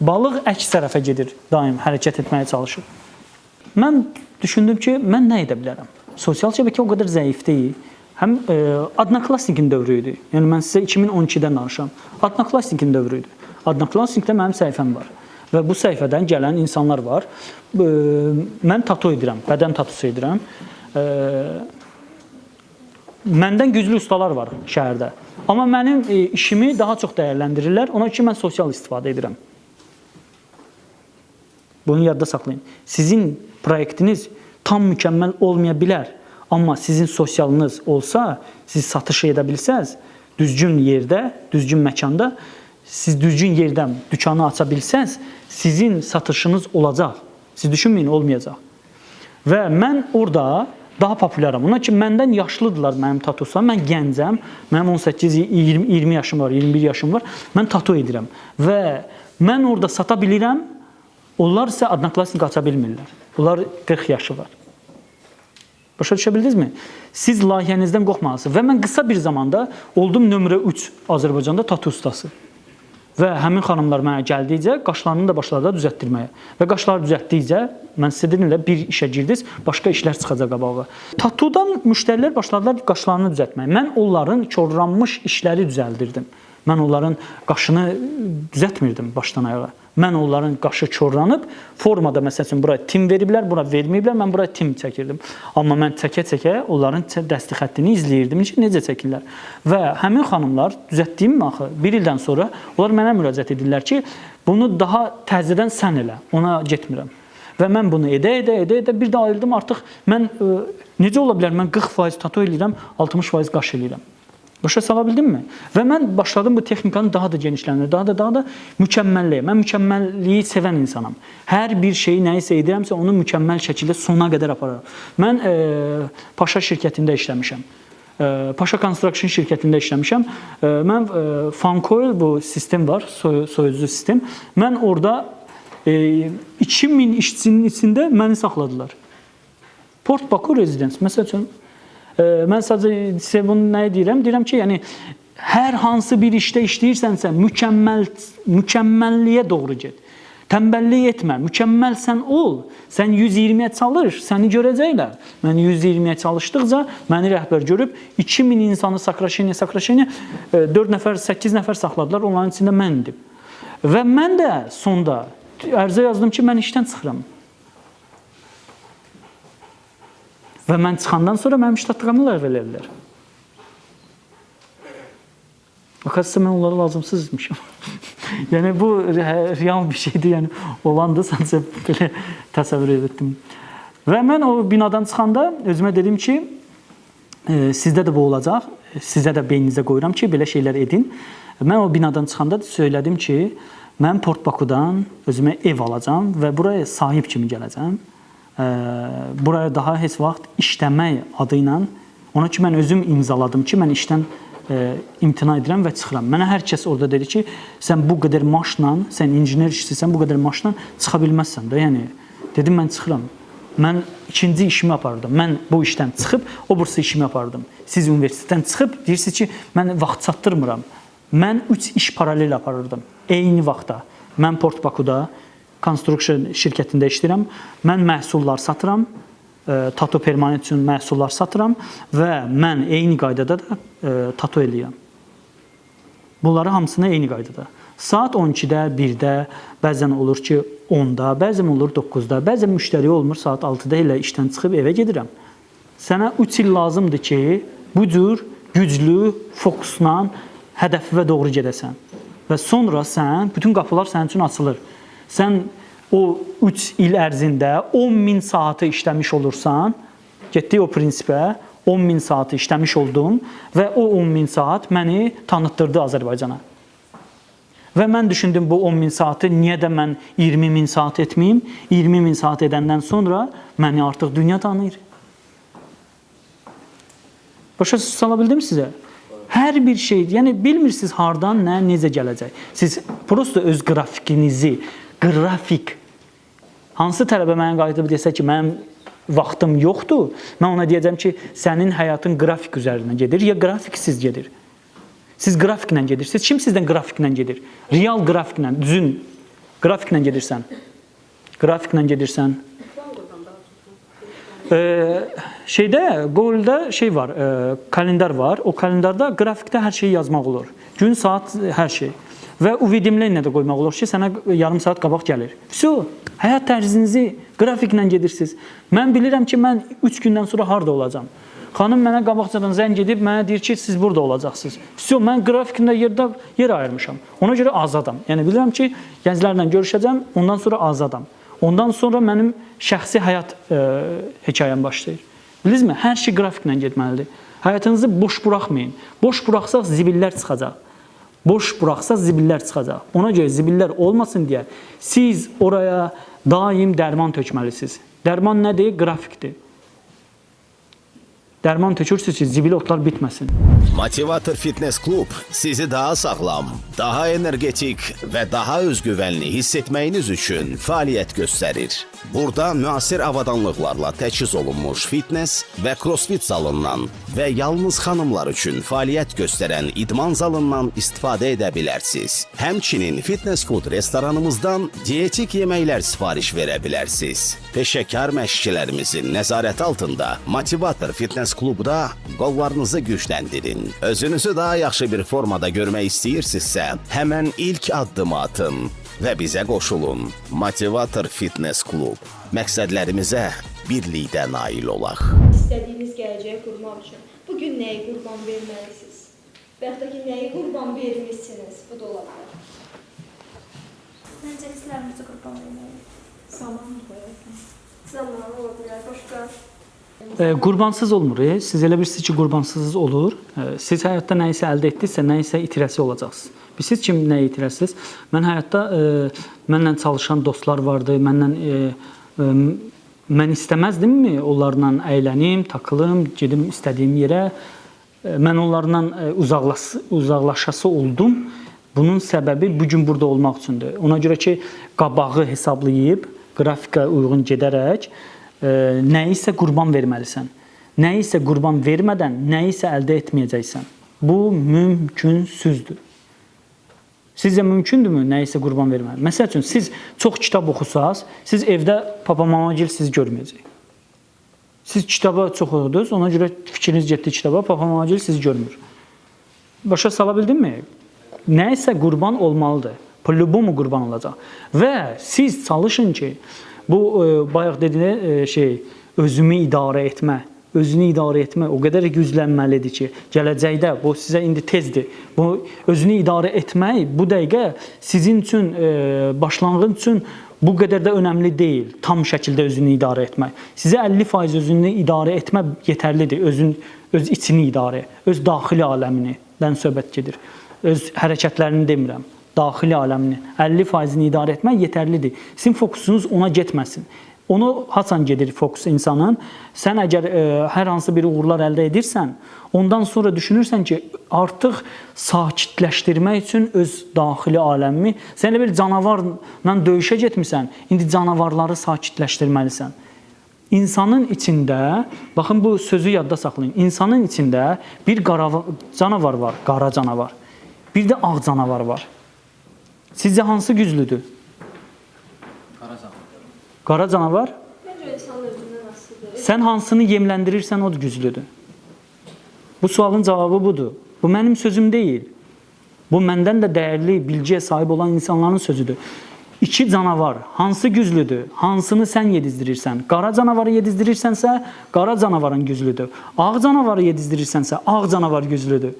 Balıq əks tərəfə gedir, daim hərəkət etməyə çalışır. Mən düşündüm ki, mən nə edə bilərəm? Sosial şəbəkə o qədər zəif deyil. Həm Adnoklassnikin dövrü idi. Yəni mən sizə 2012-dən danışıram. Adnoklassnikin dövrü idi. Adnoklassnikdə mənim səhifəm var. Və bu səhifədən gələn insanlar var. Mən tatu edirəm, bədən tatusu edirəm. Məndən güclü ustalar var şəhərdə. Amma mənim işimi daha çox dəyərləndirirlər. Ona ki, mən sosial istifadə edirəm. Bunu yadda saxlayın. Sizin proyektiniz tam mükəmməl olmaya bilər. Amma sizin sosialınız olsa, siz satış edə bilsəz, düzgün yerdə, düzgün məkanda, siz düzgün yerdən dükanı aça bilsəz, sizin satışınız olacaq. Siz düşünməyin, olmayacaq. Və mən orada daha popüləram. Ona ki, məndən yaşlıdırlar mənim tatusa. Mən gəncəm. Mənim 18-20 yaşım var, 21 yaşım var. Mən tatu edirəm. Və mən orada sata bilirəm. Onlar isə Adnoklassnik aça bilmirlər. Bunlar 40 yaşı var. Başa düşə bildinizmi? Siz layihənizdən qorxmalısınız. Və mən qısa bir zamanda oldum nömrə 3 Azərbaycanda tatu ustası. Və həmin xanımlar mənə gəldikcə qaşlarını da başladılar düzəltdirməyə. Və qaşları düzəltdikcə mən sizə dedim, bir işə girdiniz, başqa işlər çıxacaq qabağa. Tatudan müştərilər başladılar qaşlarını düzəltməyə. Mən onların korlanmış işləri düzəldirdim. Mən onların qaşını düzəltmirdim başdan ayağa. Mən onların qaşı korlanıb, formada məsəl üçün bura tim veriblər, bura verməyiblər, mən bura tim çəkirdim. Amma mən çəkə-çəkə onların dəsti xəttini izləyirdim ki, necə çəkirlər. Və həmin xanımlar, düzəltdiyim axı, bir ildən sonra onlar mənə müraciət edirlər ki, bunu daha təzədən sən elə, ona getmirəm. Və mən bunu edə, bir də ayırdım artıq, mən necə ola bilər, mən 40% tatu eləyirəm, 60% qaş eləyirəm. Başa sala bildimmi? Və mən başladım bu texnikanı daha da genişləndir, daha da mükəmməlliyə. Mən mükəmməlliyi sevən insanam. Hər bir şeyi nəyisə edirəmsə, onu mükəmməl şəkildə sona qədər apararım. Mən Paşa şirkətində işləmişəm. Paşa Construction şirkətində işləmişəm. Mən Funcoil, bu sistem var, soyuducu sistem. Mən orada 2000 işçinin içində məni saxladılar. Port Baku Residence, məsəl üçün, mən sadəcə sizə bunu nə deyirəm? Deyirəm ki, yəni, hər hansı bir işdə işləyirsənsə, mükəmməlliyə doğru get. Tənbəllik etmə, mükəmməl sən ol. Sən 120-yə çalış, səni görəcəklər. Mən 120-yə çalışdıqca məni rəhbər görüb, 2000 insanı sakraşeniyə 4 nəfər, 8 nəfər saxladılar, onların içində məndim. Və mən də sonda ərizə yazdım ki, mən işdən çıxıram. Və mən çıxandan sonra mənim ştatlığımı ləğv elədilər. Baxasınızsa, mən onlara lazımsızmışım. Yəni, bu real bir şeydir, yəni, olandı, sadəcə belə təsəvvür etdim. Və mən o binadan çıxanda özümə dedim ki, sizdə də bu olacaq. sizə də beyninizə qoyuram ki, belə şeylər edin. Mən o binadan çıxanda söylədim ki, mən Port Bakudan özümə ev alacağam və buraya sahib kimi gələcəm. Buraya daha heç vaxt işləmək adı ilə, ona ki, mən özüm imzaladım ki, mən işdən imtina edirəm və çıxıram. Mənə hər kəs orada dedi ki, sən bu qədər maaşla, sən injiner işçisən, bu qədər maaşla çıxa bilməzsən də. Yəni, dedim, mən çıxıram. Mən ikinci işimi apardım. Mən bu işdən çıxıb, o bursa işimi apardım. Siz universitetdən çıxıb, deyirsiniz ki, mən vaxt çatdırmıram. Mən 3 iş paralel aparırdım. Eyni vaxtda. Mən Port Bakuda konstruksiya şirkətində işləyirəm. Mən məhsullar satıram. Tato permanent üçün məhsullar satıram və mən eyni qaydada da tato eləyirəm. Bunları hamısını eyni qaydada. Saat 12-də, 1-də, bəzən olur ki 10-da, bəzən olur 9-da, bəzən müştəri olmur saat 6-da elə işdən çıxıb evə gedirəm. Sənə 3 il lazımdır ki, bu cür güclü, fokusla hədəfə doğru gedəsən. Və sonra bütün qapılar sənin üçün açılır. Sən o 3 il ərzində 10.000 saatı işləmiş olursan, getdik o prinsipə, 10.000 saatı işləmiş oldum və o 10.000 saat məni tanıtdırdı Azərbaycana. Və mən düşündüm bu 10.000 saatı niyə də mən 20.000 saat etməyim? 20.000 saat edəndən sonra məni artıq dünya tanıyır. Başa sala bildim sizə? Hər bir şey, yəni bilmirsiniz hardan, nə, necə gələcək. Siz prosto öz qrafikinizi, qrafik, hansı tələbə mənə qayıdıb desə ki, mənim vaxtım yoxdur, mən ona deyəcəm ki, sənin həyatın qrafik üzərindən gedir, ya grafiksiz gedir. Siz grafiklə gedirsiniz, kim sizdən grafiklə gedir? Real grafiklə, düzün grafiklə gedirsən. Grafiklə gedirsən. Google-da şey var, kalendar var. O kalendarda grafikdə hər şeyi yazmaq olur. Gün, saat, hər şey. Və uvidimlə də qoymaq olur ki, sənə yarım saat qabaq gəlir. Həyat tərzinizi qrafiklə gedirsiniz. Mən bilirəm ki, mən 3 gündən sonra harada olacam. Xanım mənə qabaqcadan zəng edib, mənə deyir ki, siz burada olacaqsınız. Mən qrafikində yer ayırmışam. Ona görə azadam. Yəni, bilirəm ki, gənclərlə görüşəcəm, ondan sonra azadam. Ondan sonra mənim şəxsi həyat hekayəm başlayır. Bilirsiniz mi? Hər şey qrafiklə getməlidir. Həyatınızı boş buraxmayın. Boş buraxsaq zibillər çıxacaq. Boş buraxsaq zibillər çıxacaq. Ona görə zibillər olmasın deyə siz oraya daim dərman tökməlisiniz. Dərman nədir? Qrafikdir. Dərman tökürsünüz ki, zibil otlar bitməsin. Motivator Fitness Klub sizi daha sağlam, daha energetik və daha özgüvənli hiss etməyiniz üçün fəaliyyət göstərir. Burada müasir avadanlıqlarla təchiz olunmuş fitness və crossfit zalından və yalnız xanımlar üçün fəaliyyət göstərən idman zalından istifadə edə bilərsiniz. Həmçinin fitness food restoranımızdan dietik yeməklər sifariş verə bilərsiniz. Peşəkar məşqçilərimizin nəzarəti altında Motivator Fitness Klubda qollarınızı gücləndirin. Özünüzü daha yaxşı bir formada görmək istəyirsinizsə, həmən ilk addımı atın və bizə qoşulun. Motivator Fitness Klub. Məqsədlərimizə birlikdə nail olaq. İstədiyiniz gələcəyi qurmaq üçün bugün nəyi qurban verməlisiniz? Və yaxud da ki, nəyi qurban vermişsiniz? Bu da ola bilər. Məncə hisslərimizi qurban verməliyik. Zaman ola bilər, başqa. Qurbansız olmur. Siz elə bilirsiniz ki, qurbansız olur. Siz həyatda nə isə əldə etdinizsə, nə isə itirəsi olacaqsınız. Siz kim nəyi itirəsiniz? Mən həyatda mənlə çalışan dostlar vardı. Mən istəməzdimmi onlarla əylənim, takılım, gedim istədiyim yerə. Mən onlarla uzaqlaşası oldum. Bunun səbəbi bugün burada olmaq üçündür. Ona görə ki, qabağı hesablayıb, qrafika uyğun gedərək nə isə qurban verməlisən. Nə isə qurban vermədən nə isə əldə etməyəcəksən. Bu mümkünsüzdür. Sizcə mümkündürmü nə isə qurban verməli? Məsəl üçün, siz çox kitab oxusaz, siz evdə papa-mamagil sizi görməyəcək. Siz kitaba çox oxudunuz, ona görə fikriniz getdi kitaba, papa-mamagil sizi görmür. Başa sala bildinmi? Nə isə qurban olmalıdır. Po-любому qurban olacaq. Və siz çalışın ki, bu bayaq dediyiniz özümü idarə etmə. Özünü idarə etmə o qədər güclənməlidir ki, gələcəkdə bu sizə indi tezdir. Bu özünü idarə etmək bu dəqiqə sizin üçün başlanğıc üçün bu qədər də önəmli deyil tam şəkildə özünü idarə etmək. Sizə 50% özünü idarə etmə yetərlidir. Öz içini idarə, öz daxili aləmindən söhbət gedir. Öz hərəkətlərini demirəm. Daxili aləmini 50%-ni idarə etmək yetərlidir. Sizin fokusunuz ona getməsin. Onu haçan gedir fokus insanın? Sən əgər hər hansı bir uğurlar əldə edirsən, ondan sonra düşünürsən ki, artıq sakitləşdirmək üçün öz daxili aləmimi, sən elə bir canavarla döyüşə getmirsən, indi canavarları sakitləşdirməlisən. İnsanın içində, baxın bu sözü yadda saxlayın, insanın içində bir canavar var, qara canavar, bir də ağ canavar var. Sizcə hansı güclüdür? Qara canavar? Məncə insanın özündən asılıdır. Sən hansını yemləndirirsən, o da güclüdür. Bu sualın cavabı budur. Bu mənim sözüm deyil. Bu məndən də dəyərli bilgiyə sahib olan insanların sözüdür. İki canavar hansı güclüdür? Hansını sən yedizdirirsən? Qara canavarı yedizdirirsənsə, qara canavarın güclüdür. Ağ canavarı yedizdirirsənsə, ağ canavar güclüdür.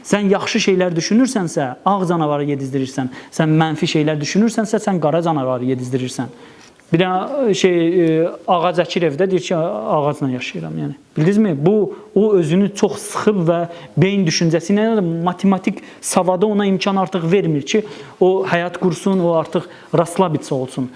Sən yaxşı şeylər düşünürsənsə, ağ canavarı yedizdirirsən. Sən mənfi şeylər düşünürsənsə, sən qara canavarı yedizdirirsən. Bir də ağac əkir evdə, deyir ki, ağacla yaşayıram. Yəni. Bildinizmi? Bu, o özünü çox sıxıb və beyin düşüncəsi ilə matematik savadı ona imkan artıq vermir ki, o həyat qursun, o artıq rastlabitsə olsun.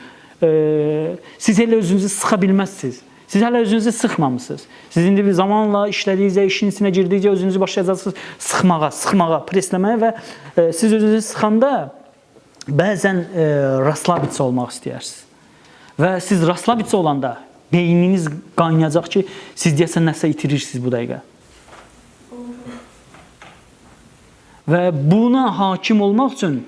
Siz elə özünüzü sıxa bilməzsiniz. Siz hələ özünüzü sıxmamısınız. Siz indi bir zamanla işlədikcə, işin içinə girdikcə özünüzü başlayacaqsınız sıxmağa, presləməyə və siz özünüzü sıxanda bəzən rastlabitsə olmaq istəyirsiniz. Və siz rastlabitsə olanda beyniniz qaynayacaq ki, siz deyəsən nəsə itirirsiniz bu dəqiqə. Və buna hakim olmaq üçün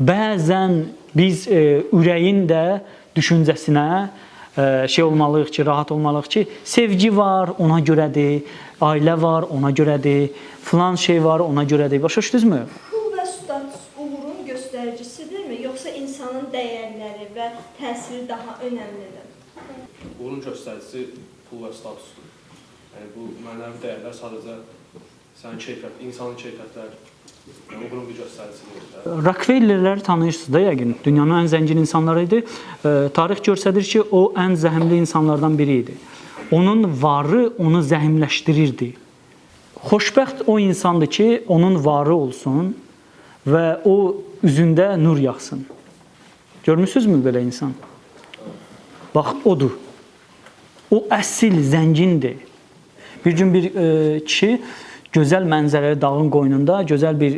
bəzən biz ürəyin də düşüncəsinə şey olmalıyıq ki, rahat olmalıyıq ki, sevgi var, ona görədir, ailə var, ona görədir, filan şey var, ona görədir. Başa düşdünüzmü? Pul və status uğurun göstəricisidirmi, yoxsa insanın dəyərləri və təsiri daha önəmlidir? Uğurun göstəricisi pul və statusdur. Yəni, bu mənəvi dəyərlər sadəcə sənin keyfiyyət, insanın keyfiyyətləri, uğurun bir göstəricisidir. Rockefellerləri tanıyırsınız da yəqin. Dünyanın ən zəngin insanları idi. Tarix göstərir ki, o ən zəhmli insanlardan biri idi. Onun varı onu zəhmləşdirirdi. Xoşbəxt o insandır ki, onun varı olsun və o üzündə nur yaxsın. Görmürsünüzmü belə insan? Bax, odur. O əsl zəngindir. Bir gün bir kişi gözəl mənzərəli dağın qoynunda, gözəl bir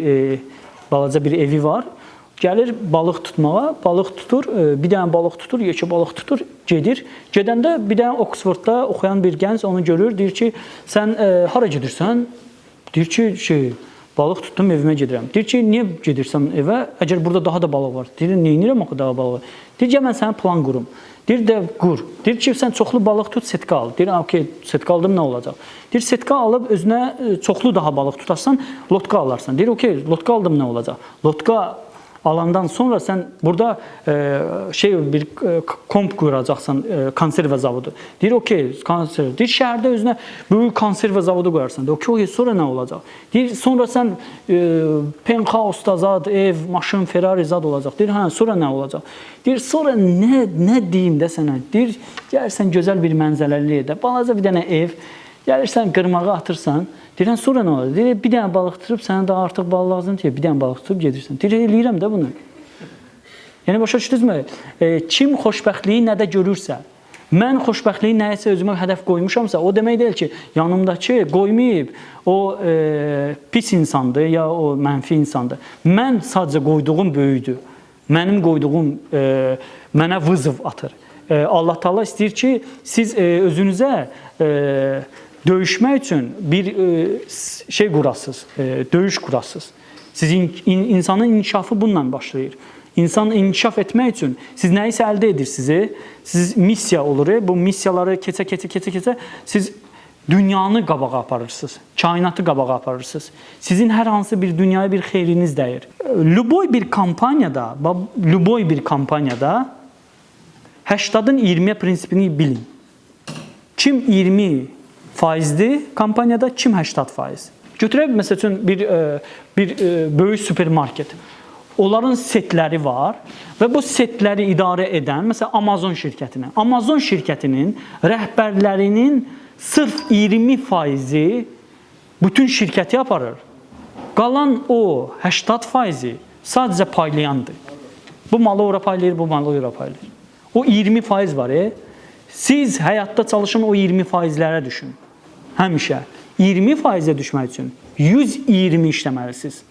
balaca bir evi var. Gəlir balıq tutmağa, balıq tutur, bir dənə balıq tutur, yekə balıq tutur, gedir. Gedəndə bir dənə Oksfordda oxuyan bir gənc onu görür, deyir ki, sən hara gedirsən? Deyir ki, balıq tutdum, evimə gedirəm. Deyir ki, niyə gedirsən evə? Əgər burada daha da balıq var. Deyir, neynirəm axı daha balıq var? Deyir ki, mən sənə plan qurum. Deyir də qur. Deyir ki, sən çoxlu balıq tut, setka al. Deyir, okey, setka aldım, nə olacaq? Deyir, setka alıb özünə çoxlu daha balıq tutarsan, lotka alarsan. Deyir, okey, lotka aldım, nə olacaq? Lotka alandan sonra sən burada bir komp quracaqsan, konserva zavodu. Deyir, okey, konserva. Deyir, şəhərdə özünə böyük konserva zavodu qoyarsan. Deyir, okey, sonra nə olacaq? Deyir, sonra sən penthouse-da zad, ev, maşın, Ferrari zad olacaq. Deyir, hə, sonra nə olacaq? Deyir, sonra nə deyim də sənə? Deyir, gəlirsən gözəl bir mənzərəli yerdə, balaca bir dənə ev, gəlirsən qırmağı atırsan. Deyirən, sonra nə olur? Deyir, bir dənə balıq tutub, sənə daha artıq balıq lazımdır ki, bir dənə balıq tutub gedirsən. Deyir, eləyirəm də bunu. Yəni, başa düşdünüzmü? Kim xoşbəxtliyi nədə görürsə, mən xoşbəxtliyi nəyəsə özümə hədəf qoymuşamsa, o demək deyil ki, yanımdakı qoymayıb, o pis insandır, ya o mənfi insandır. Mən sadəcə qoyduğum böyüdür. Mənim qoyduğum mənə vızıv atır. Allah Taala istəyir ki, siz özünüzə döyüşmək üçün bir şey qurasınız, döyüş qurasınız. İnsanın inkişafı bununla başlayır. İnsan inkişaf etmək üçün siz nəyisə əldə edirsiniz, siz missiya olur, bu missiyaları keçə, siz dünyanı qabağa aparırsınız, kainatı qabağa aparırsınız. Sizin hər hansı bir dünyaya bir xeyriniz dəyir. Lüboy bir kampaniyada 80-ın 20 prinsipini bilin. Kim 20%dir kampaniyada, kim 80%. Götürək məsəl üçün bir böyük supermarket. onların setləri var və bu setləri idarə edən, məsələn, Amazon şirkətinin rəhbərlərinin sırf 20% bütün şirkəti aparır. Qalan o 80% sadəcə paylayandır. Bu malı ora paylayır, bu malı ora paylayır. O 20% var. Siz həyatda çalışın o 20%-lərə düşün. Həmişə 20%-ə düşmək üçün 120 işləməlisiniz.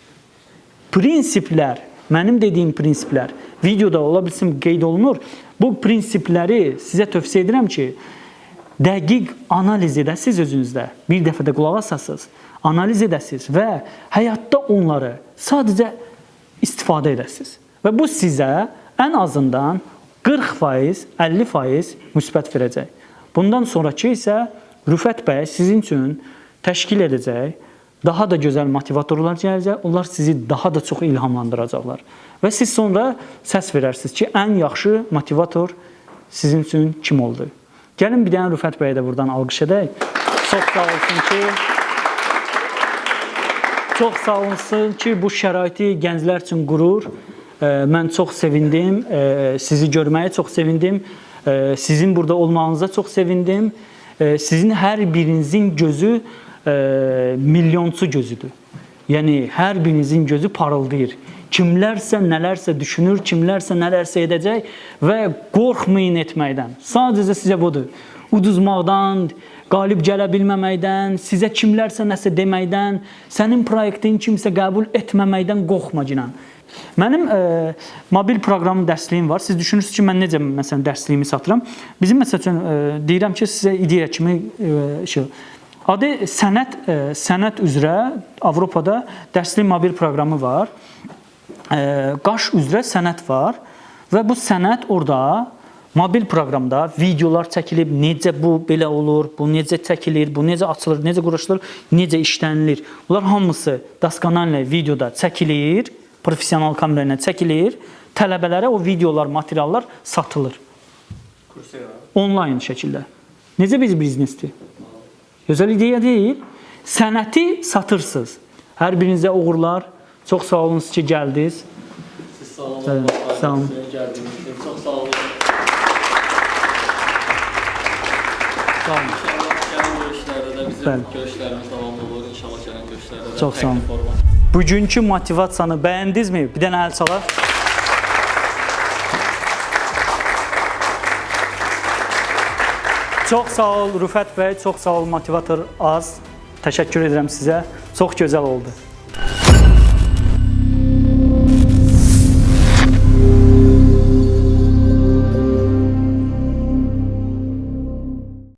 Prinsiplər, mənim dediyim prinsiplər videoda ola bilsin qeyd olunur. Bu prinsipləri sizə tövsiyə edirəm ki, dəqiq analiz edəsiniz özünüzdə. Bir dəfə də qulaq asasınız, analiz edəsiniz və həyatda onları sadəcə istifadə edəsiniz. Və bu sizə ən azından 40%, 50% müsbət verəcək. Bundan sonraki isə Rüfət bəy sizin üçün təşkil edəcək, daha da gözəl motivatorlar gələcək, onlar sizi daha da çox ilhamlandıracaqlar. Və siz sonra səs verərsiniz ki, ən yaxşı motivator sizin üçün kim oldu? Gəlin bir dənə Rüfət bəyə də buradan alqış edək. Çox sağ olsun ki, bu şəraiti gənclər üçün qurur. Mən çox sevindim, sizi görməyə çox sevindim, sizin burada olmağınıza çox sevindim. Sizin hər birinizin gözü milyonçu gözüdür. Yəni, hər birinizin gözü parıldayır. Kimlərsə nələrsə düşünür, kimlərsə nələrsə edəcək və qorxmayın etməkdən. Sadəcə sizə budur. Uduzmaqdan, qalib gələ bilməməkdən, sizə kimlərsə nəsə deməkdən, sənin proyektin kimsə qəbul etməməkdən qorxma ginən. Mənim mobil proqram dərsliyim var. Siz düşünürsünüz ki, mən necə məsələn dərsliyimi satıram? Bizim məsəl üçün deyirəm ki, sizə ideya kimi adı sənət üzrə Avropada dərsli mobil proqramı var. Qaş üzrə sənət var və bu sənət orada mobil proqramda videolar çəkilib, necə bu belə olur, bu necə çəkilir, bu necə açılır, necə quraşdırılır, necə işlənilir. Bunlar hamısı daskanallə videoda çəkilir, professional kamera ilə çəkilir, tələbələrə o videolar, materiallar satılır. Onlayn şəkildə. Necə bir biznesdir? Gözəl ideya deyil. Sənəti satırsınız. Hər birinizə uğurlar. Çox sağ olun ki, gəldiniz. Siz sağ olun. Sağ olun. Çox sağ olun. Sağ olun. İnşallah gələn görüşlərdə də bizim görüşlərimiz davamlı olur. İnşallah gələn görüşlərdə də çox sağ olun. Bugünkü motivasiyanı bəyəndinizmi? Bir dənə əl çalaq. Çox sağ ol Rüfət bəy, çox sağ ol motivator Az. Təşəkkür edirəm sizə. Çox gözəl oldu.